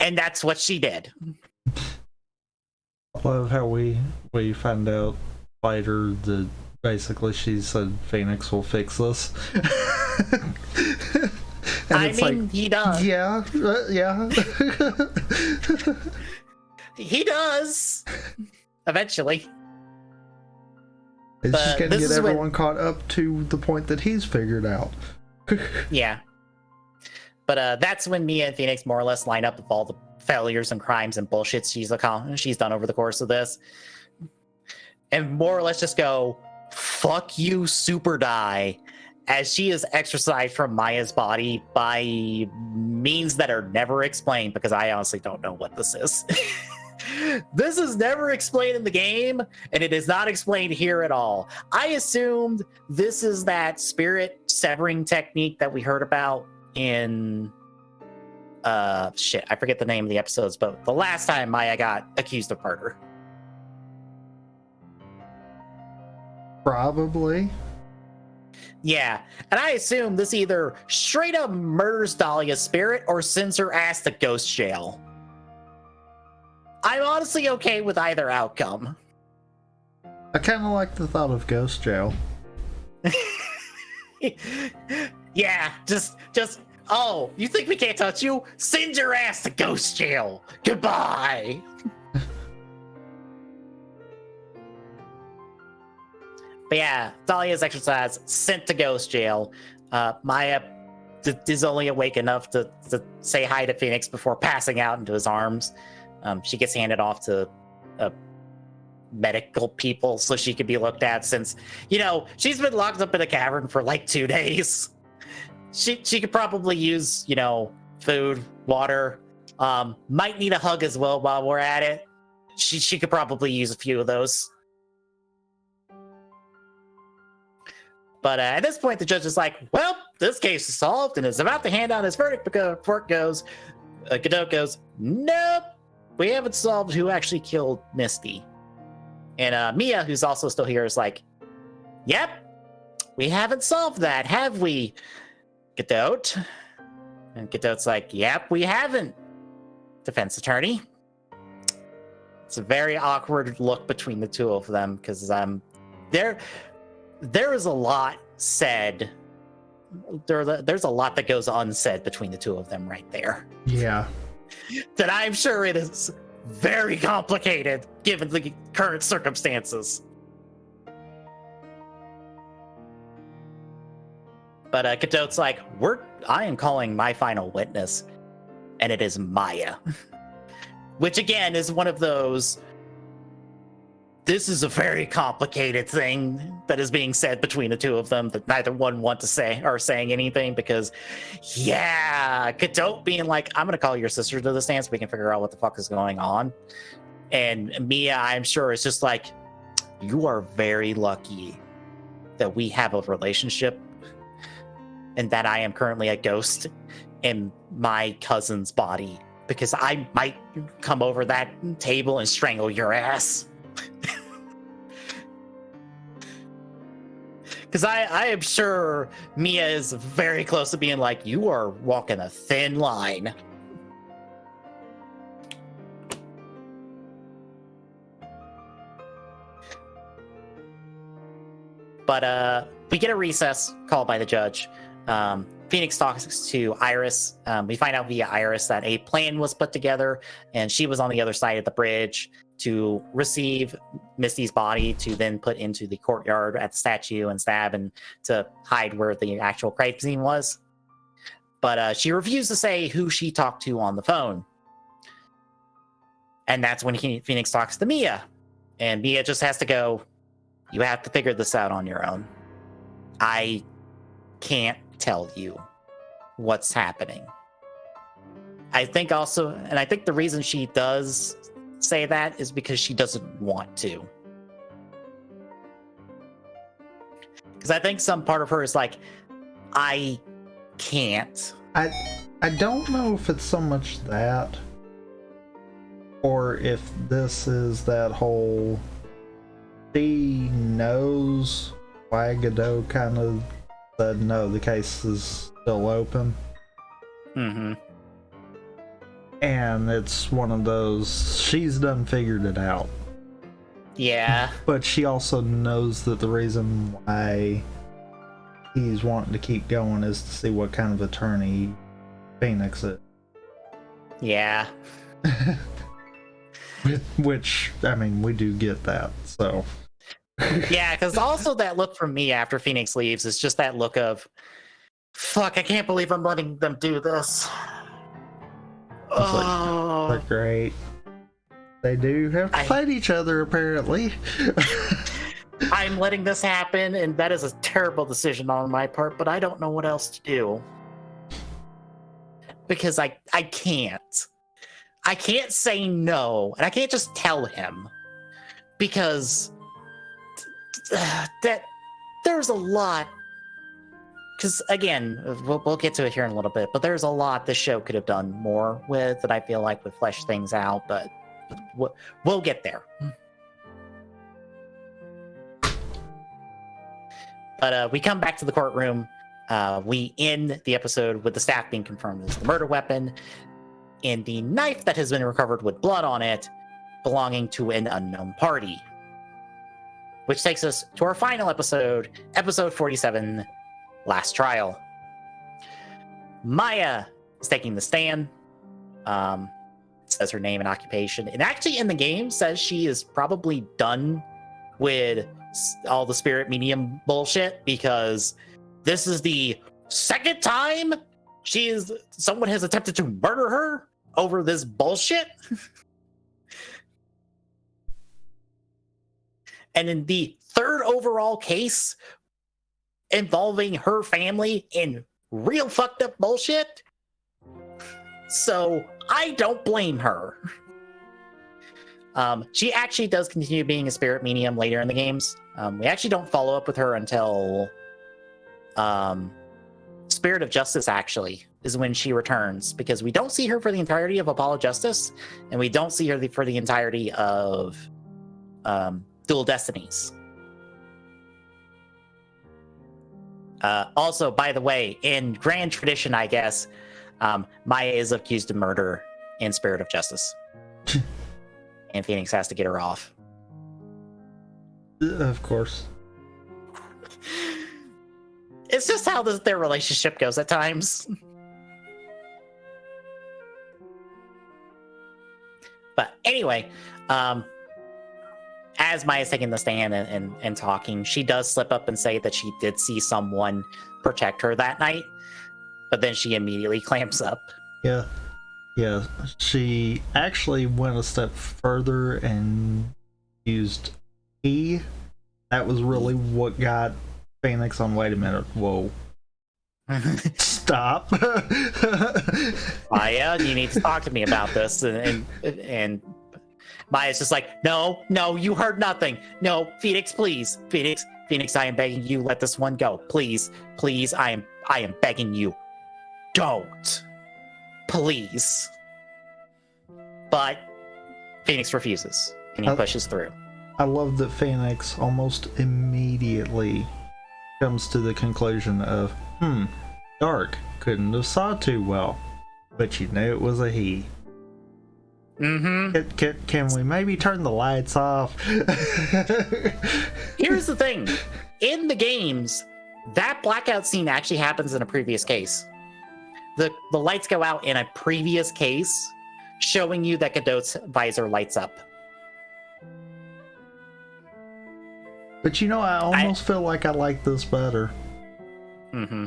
And that's what she did. I love how we find out later that basically she said Phoenix will fix this. I mean, like, he does. Yeah. He does. Eventually. It's just gonna get everyone caught up to the point that he's figured out. Yeah. But that's when Mia and Phoenix more or less line up with all the failures and crimes and bullshit she's done over the course of this. And more or less just go, fuck you, Super Die, as she is exorcised from Maya's body by means that are never explained, because I honestly don't know what this is. This is never explained in the game, and it is not explained here at all. I assumed this is that spirit severing technique that we heard about in shit, I forget the name of the episodes, but the last time Maya got accused of murder. Probably. Yeah, and I assume this either straight up murders Dahlia's spirit or sends her ass to ghost jail. I'm honestly okay with either outcome. I kind of like the thought of ghost jail. Yeah, just, oh, you think we can't touch you? Send your ass to ghost jail. Goodbye. But yeah, Dahlia's exercise sent to ghost jail. Maya is only awake enough to say hi to Phoenix before passing out into his arms. She gets handed off to medical people so she could be looked at, since, you know, she's been locked up in a cavern for like 2 days. She could probably use, you know, food, water, might need a hug as well while we're at it. She could probably use a few of those. But at this point, the judge is like, well, this case is solved, and is about to hand out his verdict before it goes. Godot goes, nope, we haven't solved who actually killed Misty. And Mia, who's also still here, is like, yep, we haven't solved that, have we, Godot? And Godot's like, yep, we haven't, defense attorney. It's a very awkward look between the two of them, because there is a lot said. There's a lot that goes unsaid between the two of them right there. Yeah. That I'm sure it is very complicated given the current circumstances. But Godot's like, I am calling my final witness, and it is Maya. Which again is one of those, this is a very complicated thing that is being said between the two of them that neither one want to say or saying anything, because yeah, Godot being like, I'm gonna call your sister to the stand so we can figure out what the fuck is going on. And Mia, I'm sure, is just like, you are very lucky that we have a relationship and that I am currently a ghost in my cousin's body, because I might come over that table and strangle your ass. Because I am sure Mia is very close to being like, you are walking a thin line. But we get a recess called by the judge. Phoenix talks to Iris. We find out via Iris that a plan was put together, and she was on the other side of the bridge to receive Misty's body to then put into the courtyard at the statue and stab, and to hide where the actual crime scene was. But she refused to say who she talked to on the phone. And that's when Phoenix talks to Mia. And Mia just has to go, you have to figure this out on your own. I can't tell you what's happening. I think also, and I think the reason she does say that is because she doesn't want to. Because I think some part of her is like, I can't. I don't know if it's so much that, or if this is that whole, she knows why Godot kind of said no, the case is still open. Mm-hmm. And it's one of those, she's done figured it out. Yeah. But she also knows that the reason why he's wanting to keep going is to see what kind of attorney Phoenix is. Yeah. Which, I mean, we do get that, so. Yeah, because also that look from me after Phoenix leaves is just that look of, fuck, I can't believe I'm letting them do this. Like, great. They do have to fight each other, apparently. I'm letting this happen, and that is a terrible decision on my part, but I don't know what else to do. Because I can't. I can't say no, and I can't just tell him. Because that there's a lot because again, we'll get to it here in a little bit, but there's a lot this show could have done more with that I feel like would flesh things out, but we'll get there. But we come back to the courtroom. We end the episode with the staff being confirmed as the murder weapon and the knife that has been recovered with blood on it belonging to an unknown party. Which takes us to our final episode, episode 47, Last Trial. Maya is taking the stand. Says her name and occupation. And actually in the game says she is probably done with all the spirit medium bullshit, because this is the second time someone has attempted to murder her over this bullshit. And in the third overall case involving her family in real fucked up bullshit. So I don't blame her. She actually does continue being a spirit medium later in the games. We actually don't follow up with her until Spirit of Justice actually is when she returns, because we don't see her for the entirety of Apollo Justice, and we don't see her for the entirety of Dual Destinies. Also, by the way, in grand tradition, I guess, Maya is accused of murder in Spirit of Justice. And Phoenix has to get her off. Of course. It's just how their relationship goes at times. But anyway, as Maya's taking the stand and talking, she does slip up and say that she did see someone protect her that night, but then she immediately clamps up. Yeah. Yeah, she actually went a step further and used he. That was really what got Phoenix on, wait a minute, whoa. Stop. Maya, you need to talk to me about this. And Maya's just like, no, you heard nothing. No, Phoenix, please. Phoenix, I am begging you, let this one go. Please, I am begging you. Don't. Please. But Phoenix refuses, and he pushes through. I love that Phoenix almost immediately comes to the conclusion of, Dark couldn't have saw too well, but you knew it was a he. Mm-hmm. Can we maybe turn the lights off? Here's the thing. In the games, that blackout scene actually happens in a previous case. The lights go out in a previous case, showing you that Godot's visor lights up. But you know, I almost feel like I like this better. Mm-hmm.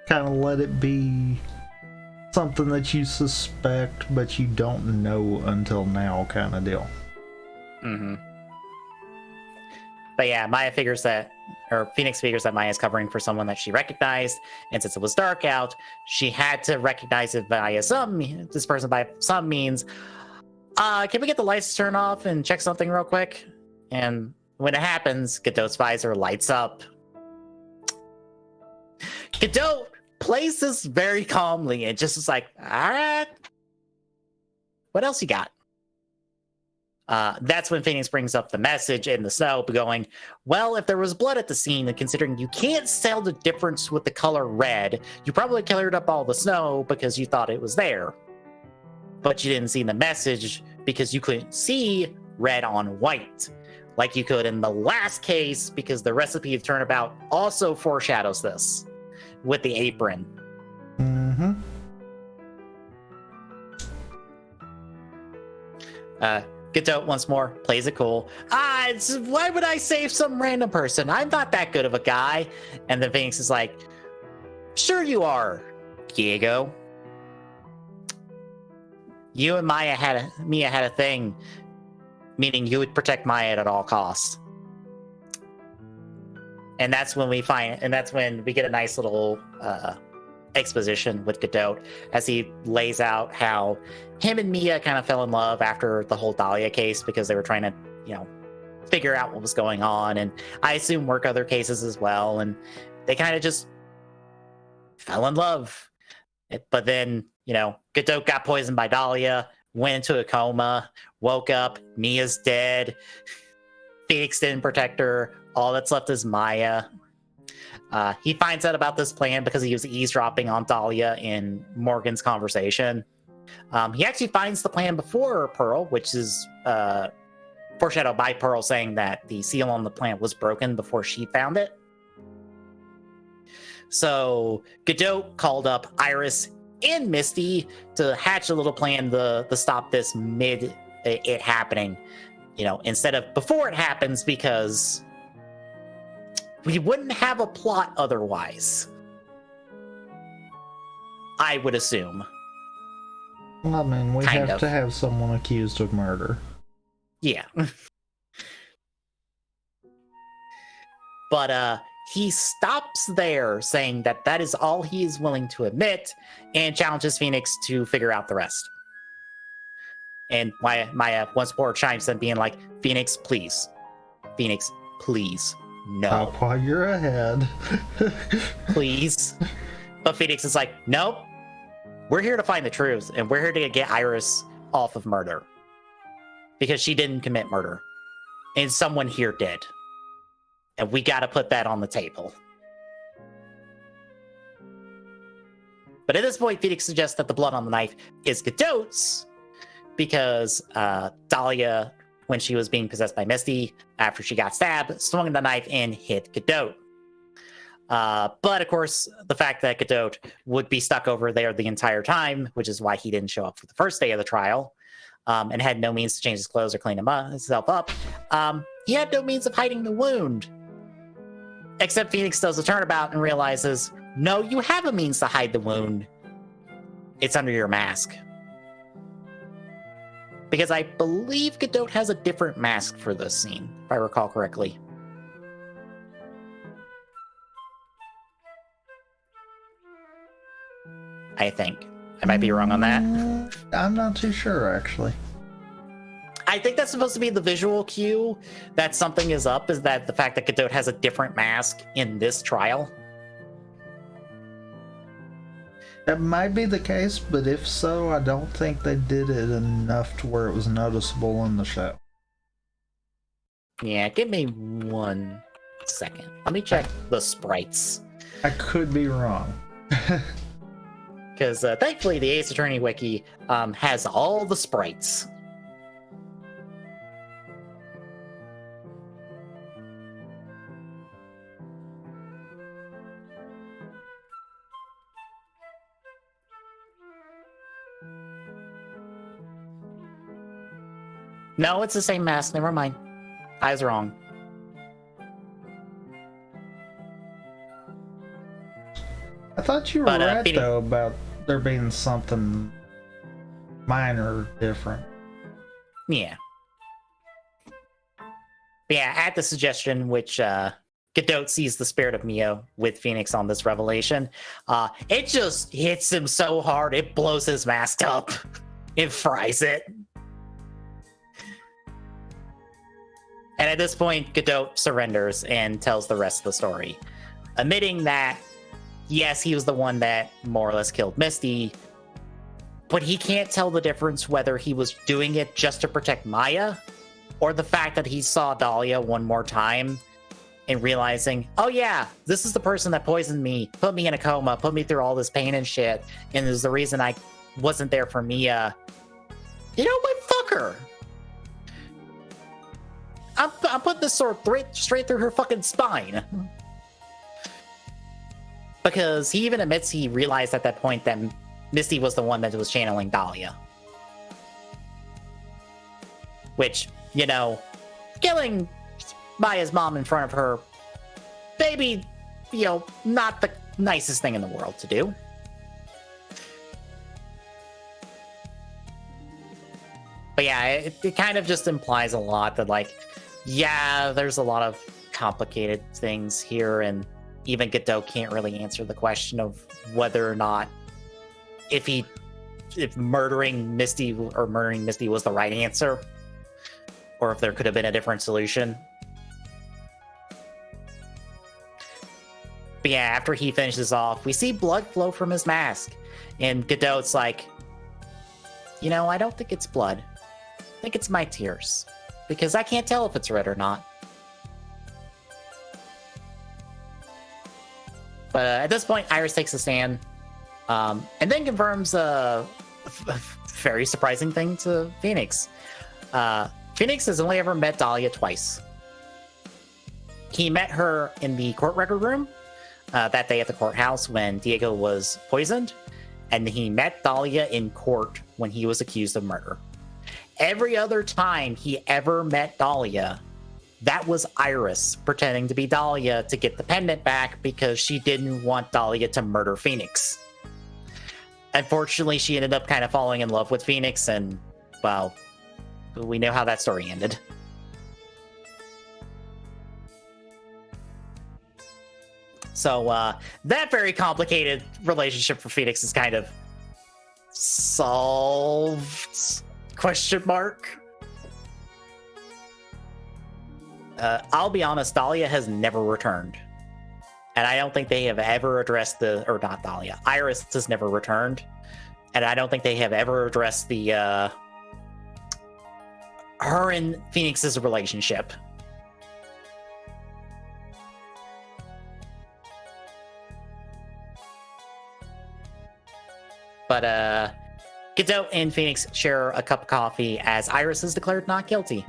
Kind of let it be something that you suspect, but you don't know until now kind of deal. Mm-hmm. But yeah, Phoenix figures that Maya's covering for someone that she recognized, and since it was dark out, she had to recognize it by this person by some means. Can we get the lights turned off and check something real quick? And when it happens, Godot's visor lights up. Godot plays this very calmly and just is like, all right, what else you got? That's when Phoenix brings up the message in the snow, going, well, if there was blood at the scene, and considering you can't tell the difference with the color red, you probably cleared up all the snow because you thought it was there. But you didn't see the message because you couldn't see red on white, like you could in the last case, because the recipe of Turnabout also foreshadows this with the apron. Mm-hmm. Godot once more plays it cool. Why would I save some random person? I'm not that good of a guy. And then Phoenix is like, sure you are, Diego. You and Mia had a thing, meaning you would protect Maya at all costs. And that's when we get a nice little exposition with Godot as he lays out how him and Mia kind of fell in love after the whole Dahlia case, because they were trying to, figure out what was going on, and I assume work other cases as well. And they kind of just fell in love. But then, Godot got poisoned by Dahlia, went into a coma, woke up, Mia's dead, Phoenix didn't protect her, all that's left is Maya. He finds out about this plan because he was eavesdropping on Dahlia in Morgan's conversation. He actually finds the plan before Pearl, which is foreshadowed by Pearl saying that the seal on the plant was broken before she found it. So Godot called up Iris and Misty to hatch a little plan to stop this mid it happening, instead of before it happens, because we wouldn't have a plot otherwise, I would assume. I mean, we have to have someone accused of murder. Yeah. But he stops there, saying that is all he is willing to admit, and challenges Phoenix to figure out the rest. And Maya once more chimes in, being like, Phoenix, please. Phoenix, please. No. Stop while you're ahead. Please. But Phoenix is like, nope. We're here to find the truth, and we're here to get Iris off of murder. Because she didn't commit murder. And someone here did. And we gotta put that on the table. But at this point, Phoenix suggests that the blood on the knife is Godot's, because Dahlia, when she was being possessed by Misty, after she got stabbed, swung the knife and hit Godot. But of course, the fact that Godot would be stuck over there the entire time, which is why he didn't show up for the first day of the trial, and had no means to change his clothes or clean himself up, he had no means of hiding the wound. Except Phoenix does a turnabout and realizes, no, you have a means to hide the wound. It's under your mask. Because I believe Godot has a different mask for this scene, if I recall correctly. I think. I might be wrong on that. I'm not too sure, actually. I think that's supposed to be the visual cue that something is up, is that the fact that Godot has a different mask in this trial. That might be the case, but if so, I don't think they did it enough to where it was noticeable in the show. Yeah, give me 1 second. Let me check the sprites. I could be wrong. Because thankfully the Ace Attorney wiki has all the sprites. No, it's the same mask. Never mind. I was wrong. I thought you were right, though, about there being something minor different. Yeah. But yeah, at the suggestion, which Godot sees the spirit of Mia with Phoenix on this revelation, it just hits him so hard, it blows his mask up. It fries it. And at this point, Godot surrenders and tells the rest of the story, admitting that, yes, he was the one that more or less killed Misty, but he can't tell the difference whether he was doing it just to protect Maya, or the fact that he saw Dahlia one more time and realizing, oh yeah, this is the person that poisoned me, put me in a coma, put me through all this pain and shit, and is the reason I wasn't there for Mia. You know what? Fuck her. I'm putting this sword straight through her fucking spine. Because he even admits he realized at that point that Misty was the one that was channeling Dahlia. Which, killing Maya's mom in front of her, maybe, not the nicest thing in the world to do. But yeah, it kind of just implies a lot that, yeah, there's a lot of complicated things here, and even Godot can't really answer the question of whether or not if murdering Misty was the right answer, or if there could have been a different solution. But yeah, after he finishes off, we see blood flow from his mask. And Godot's like, you know, I don't think it's blood. I think it's my tears. Because I can't tell if it's red or not. But at this point, Iris takes a stand. And then confirms a very surprising thing to Phoenix. Phoenix has only ever met Dahlia twice. He met her in the court record room that day at the courthouse when Diego was poisoned. And he met Dahlia in court when he was accused of murder. Every other time he ever met Dahlia, that was Iris pretending to be Dahlia to get the pendant back because she didn't want Dahlia to murder Phoenix. Unfortunately, she ended up kind of falling in love with Phoenix, and, well, we know how that story ended. So, that very complicated relationship for Phoenix is kind of solved? Question mark. I'll be honest, Dahlia has never returned. And I don't think they have ever addressed or not Dahlia, Iris has never returned. And I don't think they have ever addressed her and Phoenix's relationship. But Godot and Phoenix share a cup of coffee as Iris is declared not guilty.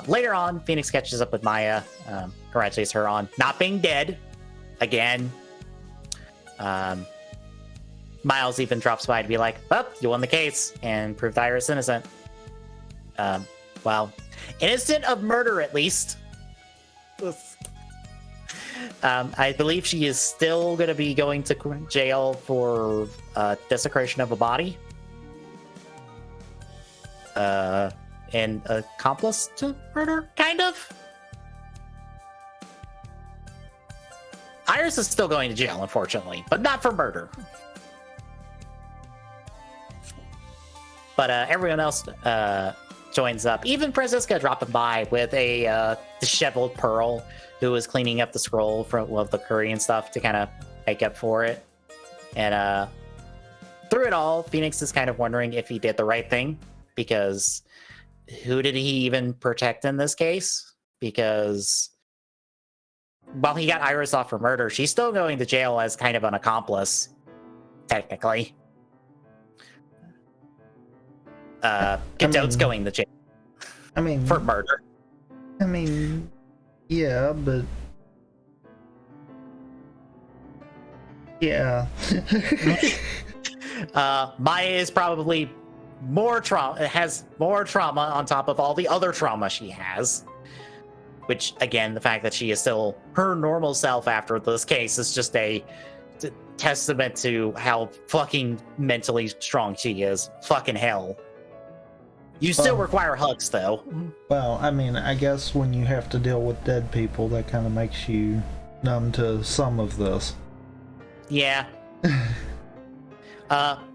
Later on, Phoenix catches up with Maya, congratulates her on not being dead again. Miles even drops by to be like, well, you won the case and proved Iris innocent. Well, innocent of murder at least. I believe she is still going to be going to jail for desecration of a body. And accomplice to murder, kind of. Iris is still going to jail, unfortunately, but not for murder. But everyone else joins up. Even Francisca dropping by with a disheveled Pearl who was cleaning up the scroll from the curry and stuff to kind of make up for it. And through it all, Phoenix is kind of wondering if he did the right thing, because who did he even protect in this case? Because while he got Iris off for murder, she's still going to jail as kind of an accomplice, technically. Godot's going to jail. I mean, for murder. I mean, yeah, but yeah. Maya is probably more trauma. Has more trauma on top of all the other trauma she has. Which, again, the fact that she is still her normal self after this case is just a testament to how fucking mentally strong she is. Fucking hell. You still require hugs, though. Well, I mean, I guess when you have to deal with dead people, that kind of makes you numb to some of this. Yeah.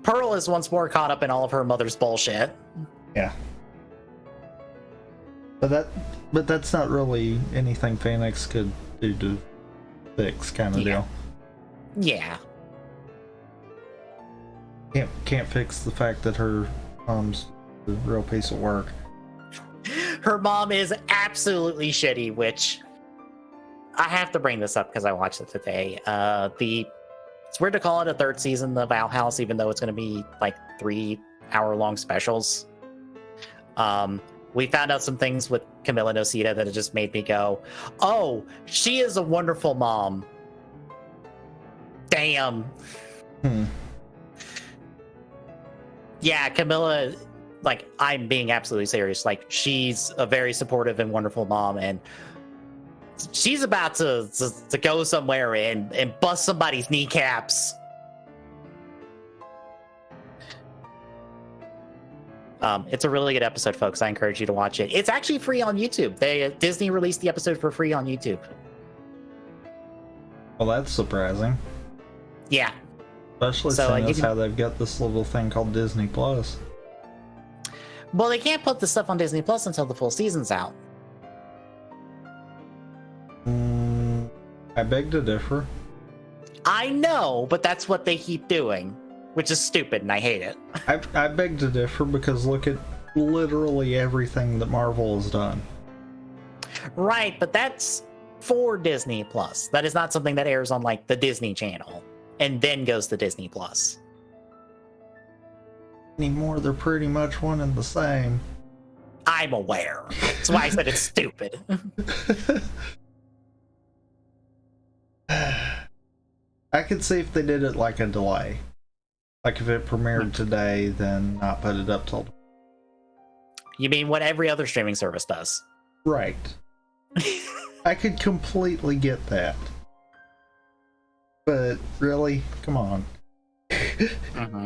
Pearl is once more caught up in all of her mother's bullshit. Yeah. But that's not really anything Phoenix could do to fix, kind of deal. Yeah. Can't fix the fact that her mom's a real piece of work. Her mom is absolutely shitty, which I have to bring this up because I watched it today. It's weird to call it a third season of Outhouse, even though it's going to be like 3-hour-long specials. We found out some things with Camila Nocita that it just made me go, oh, she is a wonderful mom. Damn. Yeah, Camila, like, I'm being absolutely serious. Like, she's a very supportive and wonderful mom, and she's about to go somewhere and bust somebody's kneecaps. It's a really good episode, folks. I encourage you to watch it. It's actually free on YouTube. Disney released the episode for free on YouTube. Well, that's surprising. Yeah. Especially seeing as how they've got this little thing called Disney Plus. Well, they can't put the stuff on Disney Plus until the full season's out. I beg to differ. I know, but that's what they keep doing, which is stupid, and I hate it. I beg to differ because look at literally everything that Marvel has done. Right, but that's for Disney Plus. That is not something that airs on like the Disney Channel and then goes to Disney Plus. Anymore, they're pretty much one and the same. I'm aware. That's why I said it's stupid. I could see if they did it like a delay. Like if it premiered today, then not put it up till... You mean what every other streaming service does? Right. I could completely get that. But really? Come on. Mm-hmm.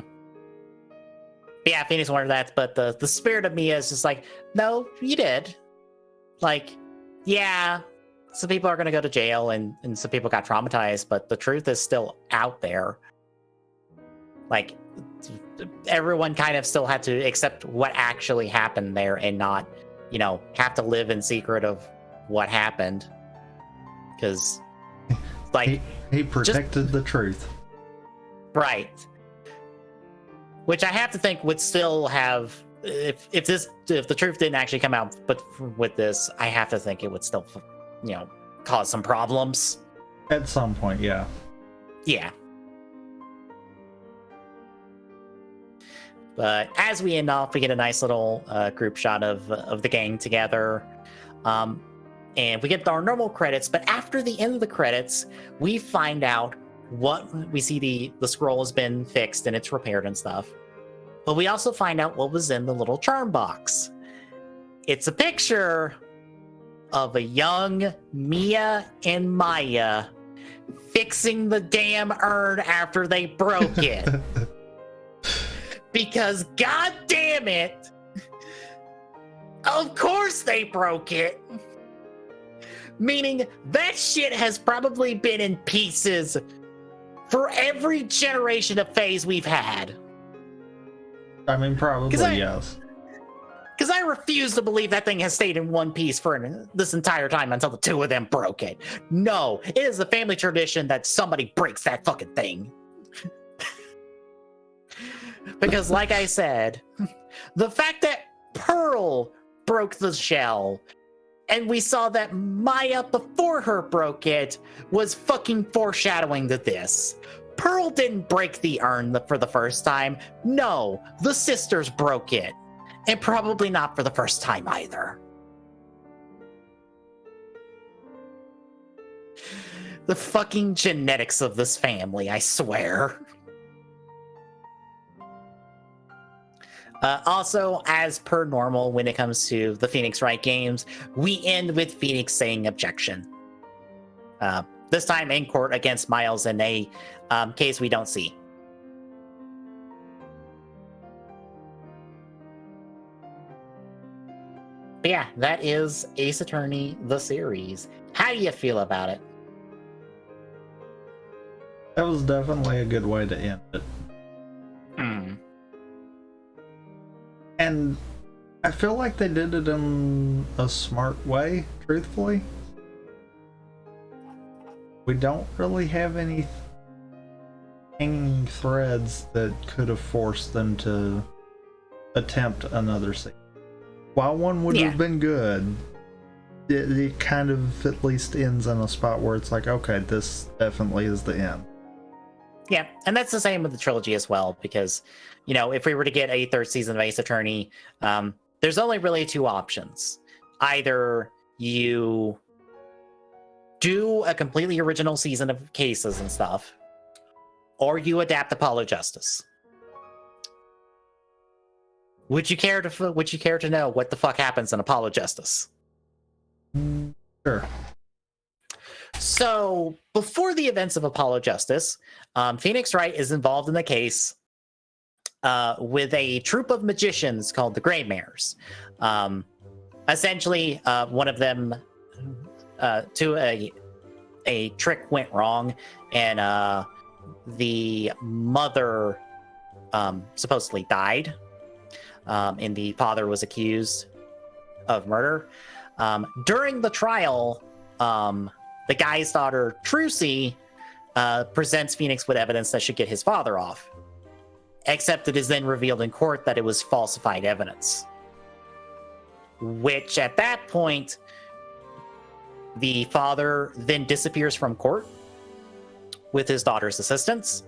Yeah, Phoenix wanted that, but the spirit of me is just like, no, you did. Like, yeah, some people are going to go to jail and some people got traumatized, but the truth is still out there. Like, everyone kind of still had to accept what actually happened there and not, you know, have to live in secret of what happened. Because, like... He protected the truth. Right. Which I have to think would still have... If the truth didn't actually come out but with this, I have to think it would still, you know, cause some problems. At some point, yeah. Yeah. But as we end off, we get a nice little group shot of the gang together. And we get our normal credits, but after the end of the credits, we find out what we see the scroll has been fixed and it's repaired and stuff. But we also find out what was in the little charm box. It's a picture of a young Mia and Maya fixing the damn urn after they broke it. Because god damn it, of course they broke it. Meaning that shit has probably been in pieces for every generation of phase we've had. I mean, probably, yes. Because I refuse to believe that thing has stayed in one piece for this entire time until the two of them broke it. No, it is a family tradition that somebody breaks that fucking thing. Because like I said, the fact that Pearl broke the shell and we saw that Maya before her broke it was fucking foreshadowing to this. Pearl didn't break the urn for the first time. No, the sisters broke it. And probably not for the first time either. The fucking genetics of this family, I swear. Also, as per normal, when it comes to the Phoenix Wright games, we end with Phoenix saying objection. This time in court against Miles in a case we don't see. But yeah, that is Ace Attorney, the series. How do you feel about it? That was definitely a good way to end it. And I feel like they did it in a smart way, truthfully. We don't really have any hanging threads that could have forced them to attempt another season. While one would have been good, it kind of at least ends in a spot where it's like, okay, this definitely is the end. Yeah, and that's the same with the trilogy as well, because, you know, if we were to get a third season of Ace Attorney, there's only really two options. Either you do a completely original season of cases and stuff, or you adapt Apollo Justice. Would you care to know what the fuck happens in Apollo Justice? Sure. So, before the events of Apollo Justice, Phoenix Wright is involved in the case with a troupe of magicians called the Grey Mares. Essentially, one of them, a trick went wrong, and the mother supposedly died and the father was accused of murder. During the trial, the guy's daughter, Trucy, presents Phoenix with evidence that should get his father off. Except it is then revealed in court that it was falsified evidence. Which, at that point, the father then disappears from court with his daughter's assistance,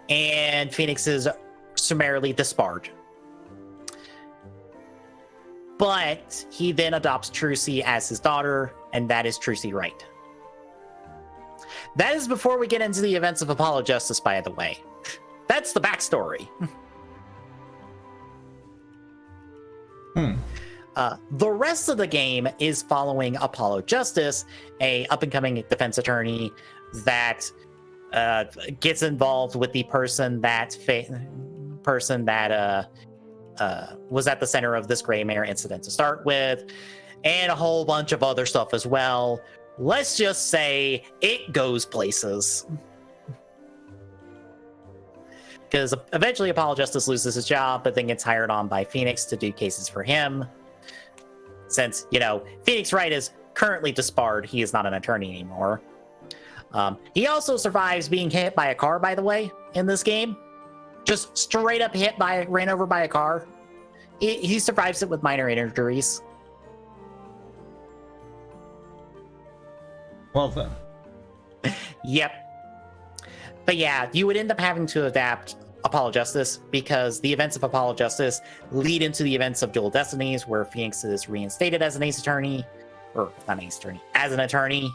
and Phoenix is summarily disbarred. But he then adopts Trucy as his daughter, and that is Trucy Wright. That is before we get into the events of Apollo Justice, by the way. That's the backstory. The rest of the game is following Apollo Justice, a up-and-coming defense attorney that gets involved with the person that was at the center of this gray mare incident to start with, and a whole bunch of other stuff as well. Let's just say it goes places. Because eventually Apollo Justice loses his job, but then gets hired on by Phoenix to do cases for him. Since, Phoenix Wright is currently disbarred, he is not an attorney anymore. He also survives being hit by a car, by the way, in this game. Just straight up ran over by a car. He survives it with minor injuries. Well then. Yep. But yeah, you would end up having to adapt Apollo Justice because the events of Apollo Justice lead into the events of Dual Destinies, where Phoenix is reinstated as an ace attorney, or not an ace attorney, as an attorney.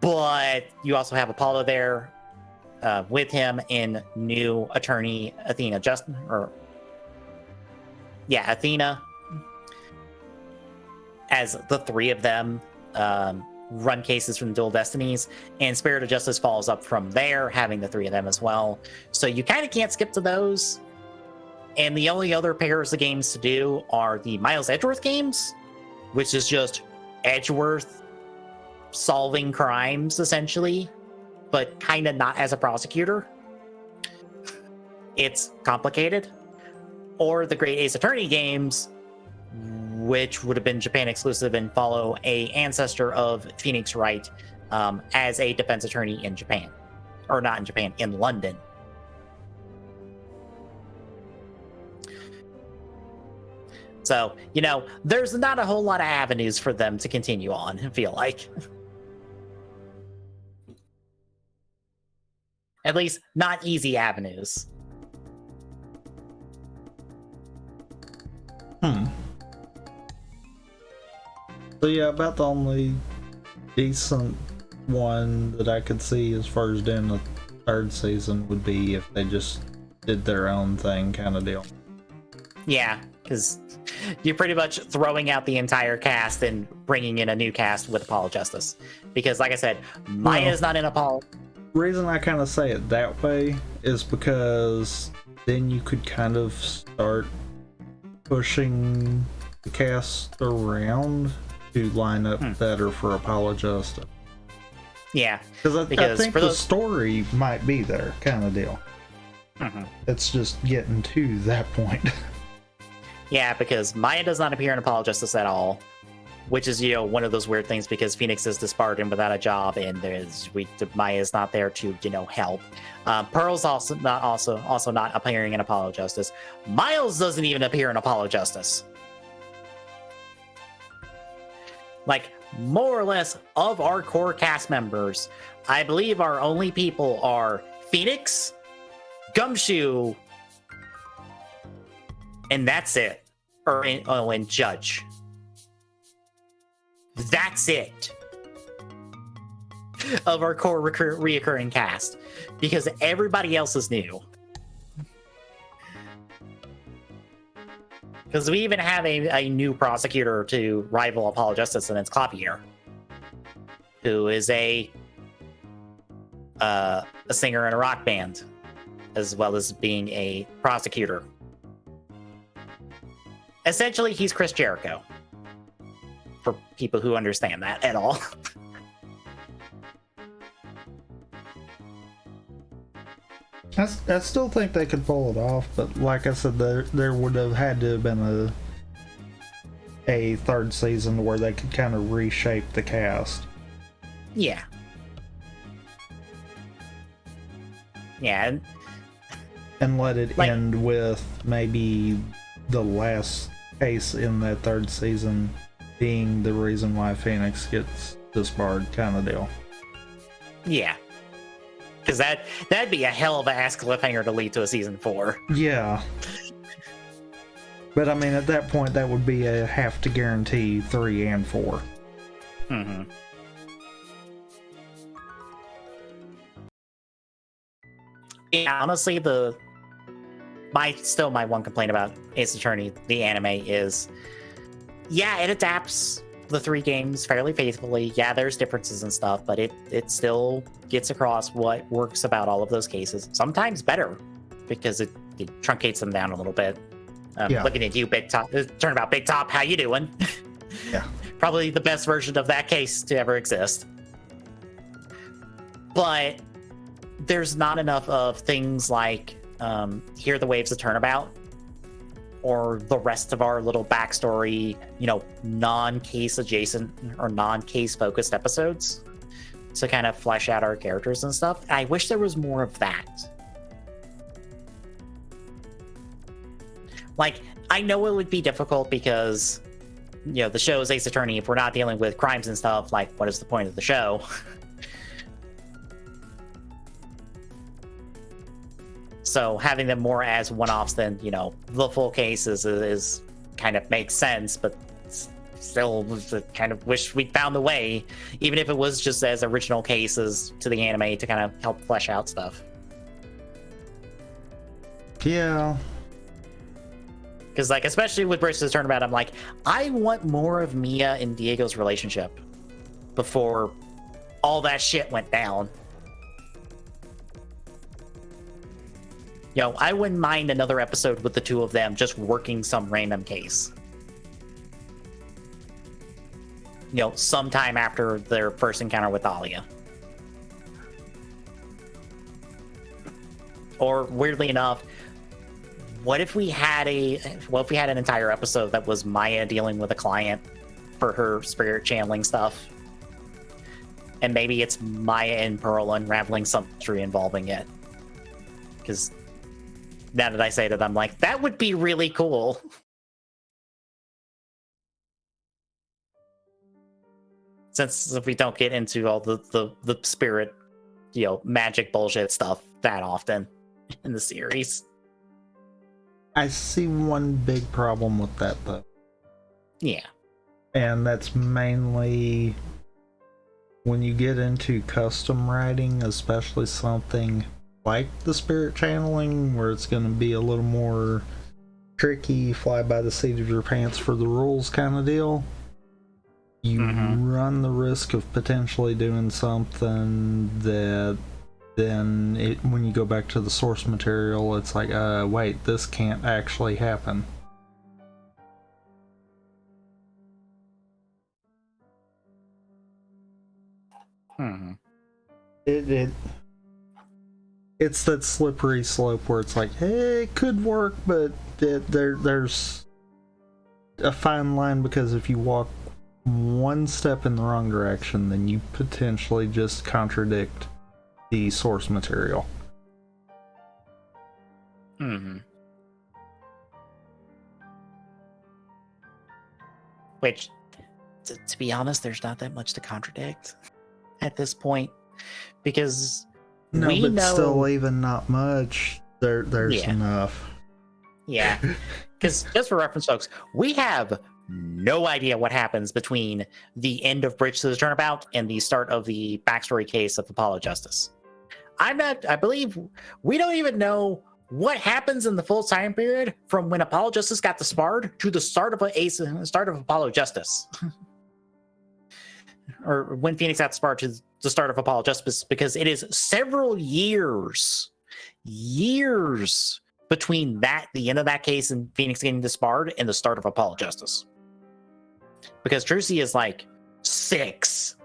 But you also have Apollo there with him in new attorney Athena Athena, as the three of them run cases from Dual Destinies, and Spirit of Justice follows up from there, having the three of them as well. So you kind of can't skip to those. And the only other pairs of games to do are the Miles Edgeworth games, which is just Edgeworth solving crimes, essentially, but kind of not as a prosecutor. It's complicated. Or the Great Ace Attorney games, which would have been Japan exclusive and follow a ancestor of Phoenix Wright as a defense attorney in Japan. Or not in Japan, in London. So, there's not a whole lot of avenues for them to continue on, I feel like. At least, not easy avenues. So yeah, about the only decent one that I could see as far as doing the third season would be if they just did their own thing kind of deal. Yeah, because you're pretty much throwing out the entire cast and bringing in a new cast with Apollo Justice. Because like I said, Maya's not in Apollo. Reason I kind of say it that way is because then you could kind of start pushing the cast around to line up better for Apollo Justice. Yeah. Because I think the story might be there, kind of deal. It's just getting to that point. Yeah, because Maya does not appear in Apollo Justice at all, which is, one of those weird things because Phoenix is disbarred and without a job, and Maya's not there to, help. Pearl's also not appearing in Apollo Justice. Miles doesn't even appear in Apollo Justice. Like, more or less, of our core cast members, I believe our only people are Phoenix, Gumshoe, and that's it. And Judge. That's it. Of our core reoccurring cast. Because everybody else is new. Because we even have a new prosecutor to rival Apollo Justice, and it's Clavier, who is a singer in a rock band, as well as being a prosecutor. Essentially, he's Chris Jericho, for people who understand that at all. I still think they could pull it off, but like I said, there would have had to have been a third season where they could kind of reshape the cast. Yeah. Yeah. And let it end with maybe the last case in that third season being the reason why Phoenix gets disbarred, kind of deal. Yeah. Because that'd be a hell of a ass cliffhanger to lead to a season 4. Yeah. But I mean, at that point, that would be a have to guarantee 3 and 4. Mm-hmm. Yeah, honestly, my one complaint about Ace Attorney, the anime, is, yeah, it adapts the 3 games fairly faithfully. Yeah, there's differences and stuff, but it still gets across what works about all of those cases. Sometimes better, because it truncates them down a little bit. Looking at you, Big Top. Turnabout Big Top, how you doing? Yeah. Probably the best version of that case to ever exist. But there's not enough of things like Hear the Waves of Turnabout, or the rest of our little backstory, non-case adjacent or non-case focused episodes to kind of flesh out our characters and stuff. I wish there was more of that. Like, I know it would be difficult because, the show is Ace Attorney. If we're not dealing with crimes and stuff, like, what is the point of the show? So having them more as one-offs than, the full case is kind of makes sense, but still kind of wish we'd found a way, even if it was just as original cases to the anime, to kind of help flesh out stuff. Yeah. Because, like, especially with Bridge to the Turnabout, I'm like, I want more of Mia and Diego's relationship before all that shit went down. I wouldn't mind another episode with the two of them just working some random case. Sometime after their first encounter with Alia. Or, weirdly enough, what if we had an entire episode that was Maya dealing with a client for her spirit channeling stuff? And maybe it's Maya and Pearl unraveling some mystery involving it. Because now that I say that, I'm like, that would be really cool. Since if we don't get into all the spirit, magic bullshit stuff that often in the series. I see one big problem with that, though. Yeah. And that's mainly when you get into custom writing, especially something like the spirit channeling, where it's going to be a little more tricky, fly by the seat of your pants for the rules kind of deal. You run the risk of potentially doing something that then when you go back to the source material, it's like, wait, this can't actually happen. It's that slippery slope where it's like, hey, it could work, but there's a fine line, because if you walk one step in the wrong direction, then you potentially just contradict the source material. Which, to be honest, there's not that much to contradict at this point, because we know... still, even not much. There's enough. Yeah, because just for reference, folks, we have no idea what happens between the end of Bridge to the Turnabout and the start of the backstory case of Apollo Justice. I believe we don't even know what happens in the full time period from when Apollo Justice got disbarred to the start of Apollo Justice. Or when Phoenix got disbarred to the start of Apollo Justice, because it is several years between the end of that case and Phoenix getting disbarred and the start of Apollo Justice. Because Trucy is like 6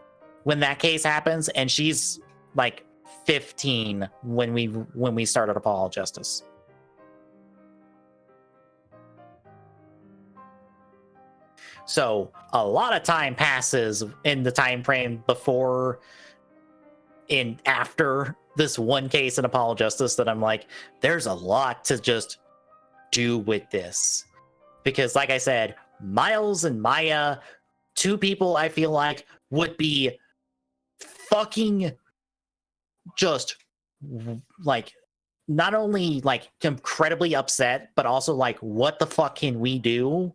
when that case happens, and she's like 15 when we started Final Justice. So a lot of time passes in the time frame before and after this one case in Apollo Justice that I'm like, there's a lot to just do with this. Because like I said, Miles and Maya, two people I feel like would be fucking just like not only like incredibly upset, but also like, what the fuck can we do?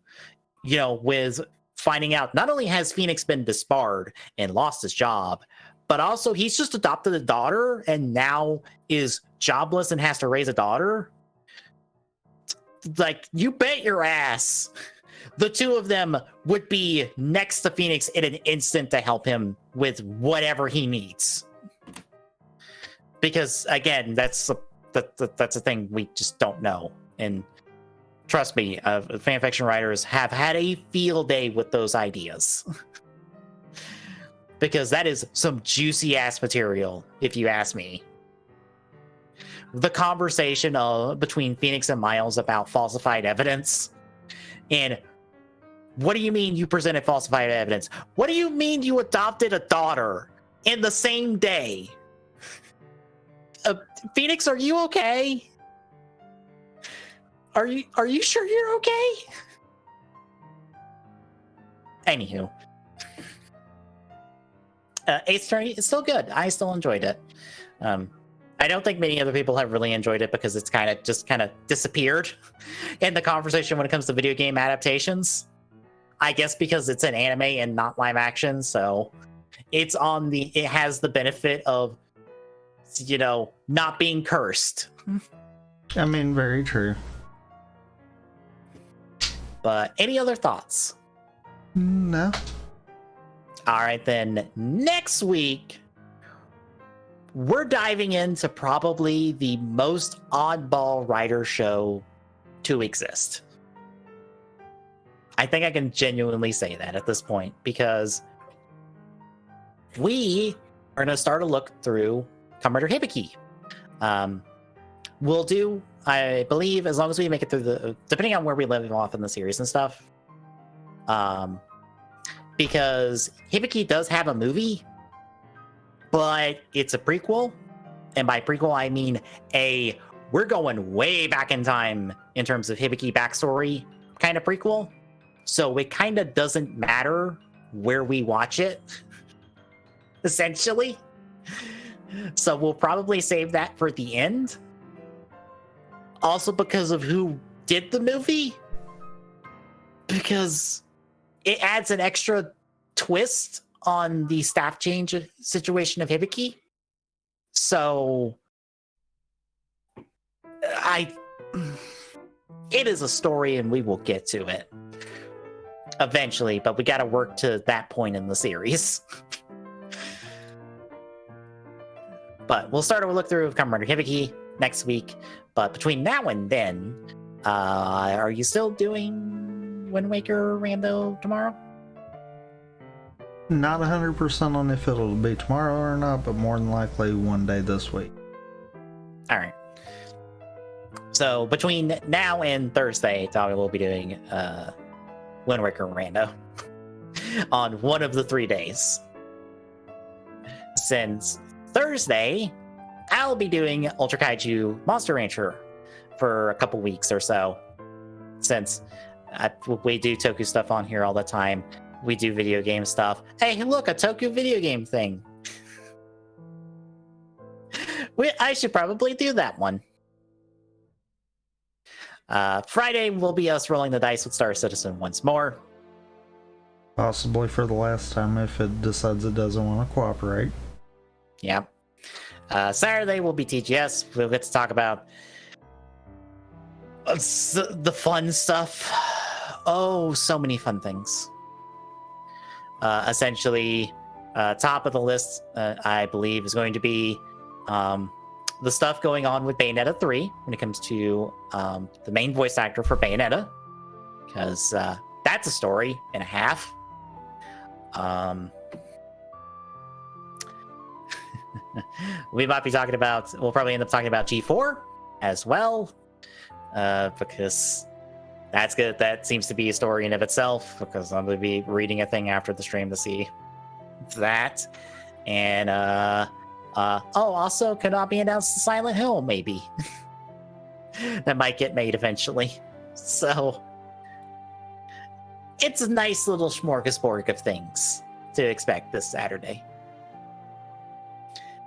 You know, with finding out not only has Phoenix been disbarred and lost his job, but also he's just adopted a daughter and now is jobless and has to raise a daughter. Like, you bet your ass the two of them would be next to Phoenix in an instant to help him with whatever he needs. Because again, that's a thing we just don't know. And trust me, fanfiction writers have had a field day with those ideas. Because that is some juicy ass material, if you ask me. The conversation between Phoenix and Miles about falsified evidence. And what do you mean you presented falsified evidence? What do you mean you adopted a daughter in the same day? Phoenix, are you okay? Are you sure you're okay? Anywho. Ace Attorney is still good. I still enjoyed it. I don't think many other people have really enjoyed it because it's kind of disappeared in the conversation when it comes to video game adaptations. I guess because it's an anime and not live action, so it has the benefit of, you know, not being cursed. I mean, very true. But any other thoughts? No. All right, then next week, we're diving into probably the most oddball writer show to exist. I think I can genuinely say that at this point, because we are going to start a look through Kamen Rider Hibiki. We'll do, I believe, as long as we make it through depending on where we live off in the series and stuff. Because Hibiki does have a movie, but it's a prequel. And by prequel, I mean we're going way back in time in terms of Hibiki backstory kind of prequel. So it kind of doesn't matter where we watch it, essentially. So we'll probably save that for the end. Also because of who did the movie. Because it adds an extra twist on the staff change situation of Hibiki. So it is a story and we will get to it eventually, but we got to work to that point in the series. But we'll start a look through of Kamen Rider Hibiki next week. But between now and then, are you still doing Wind Waker Rando tomorrow? Not 100% on if it'll be tomorrow or not, but more than likely one day this week. All right. So between now and Thursday, Tommy will be doing Wind Waker Rando on one of the 3 days. Since Thursday, I'll be doing Ultra Kaiju Monster Rancher for a couple weeks or so. Since we do Toku stuff on here all the time. We do video game stuff. Hey, look, a Toku video game thing. I should probably do that one. Friday will be us rolling the dice with Star Citizen once more. Possibly for the last time if it decides it doesn't want to cooperate. Yeah. Saturday will be TGS. We'll get to talk about the fun stuff. Oh, so many fun things. Essentially, top of the list, I believe, is going to be the stuff going on with Bayonetta 3 when it comes to the main voice actor for Bayonetta, because that's a story and a half. we might be talking about, we'll probably end up talking about G4 as well, because that's good. That seems to be a story in of itself, because I'm going to be reading a thing after the stream to see that. And, also Konami announced the Silent Hill, maybe. That might get made eventually. So, it's a nice little smorgasbord of things to expect this Saturday.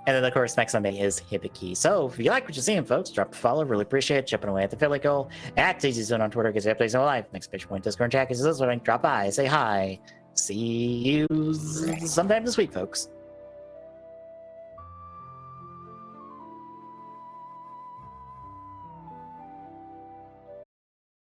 And then, of course, next Sunday is Hibiki. So, if you like what you're seeing, folks, drop a follow. Really appreciate it. Chipping away at the Philly goal. At TZZone on Twitter. Gets you updates on live. Next page point, Discord, and chat. Is this one. Drop by. Say hi. See you sometime this week, folks.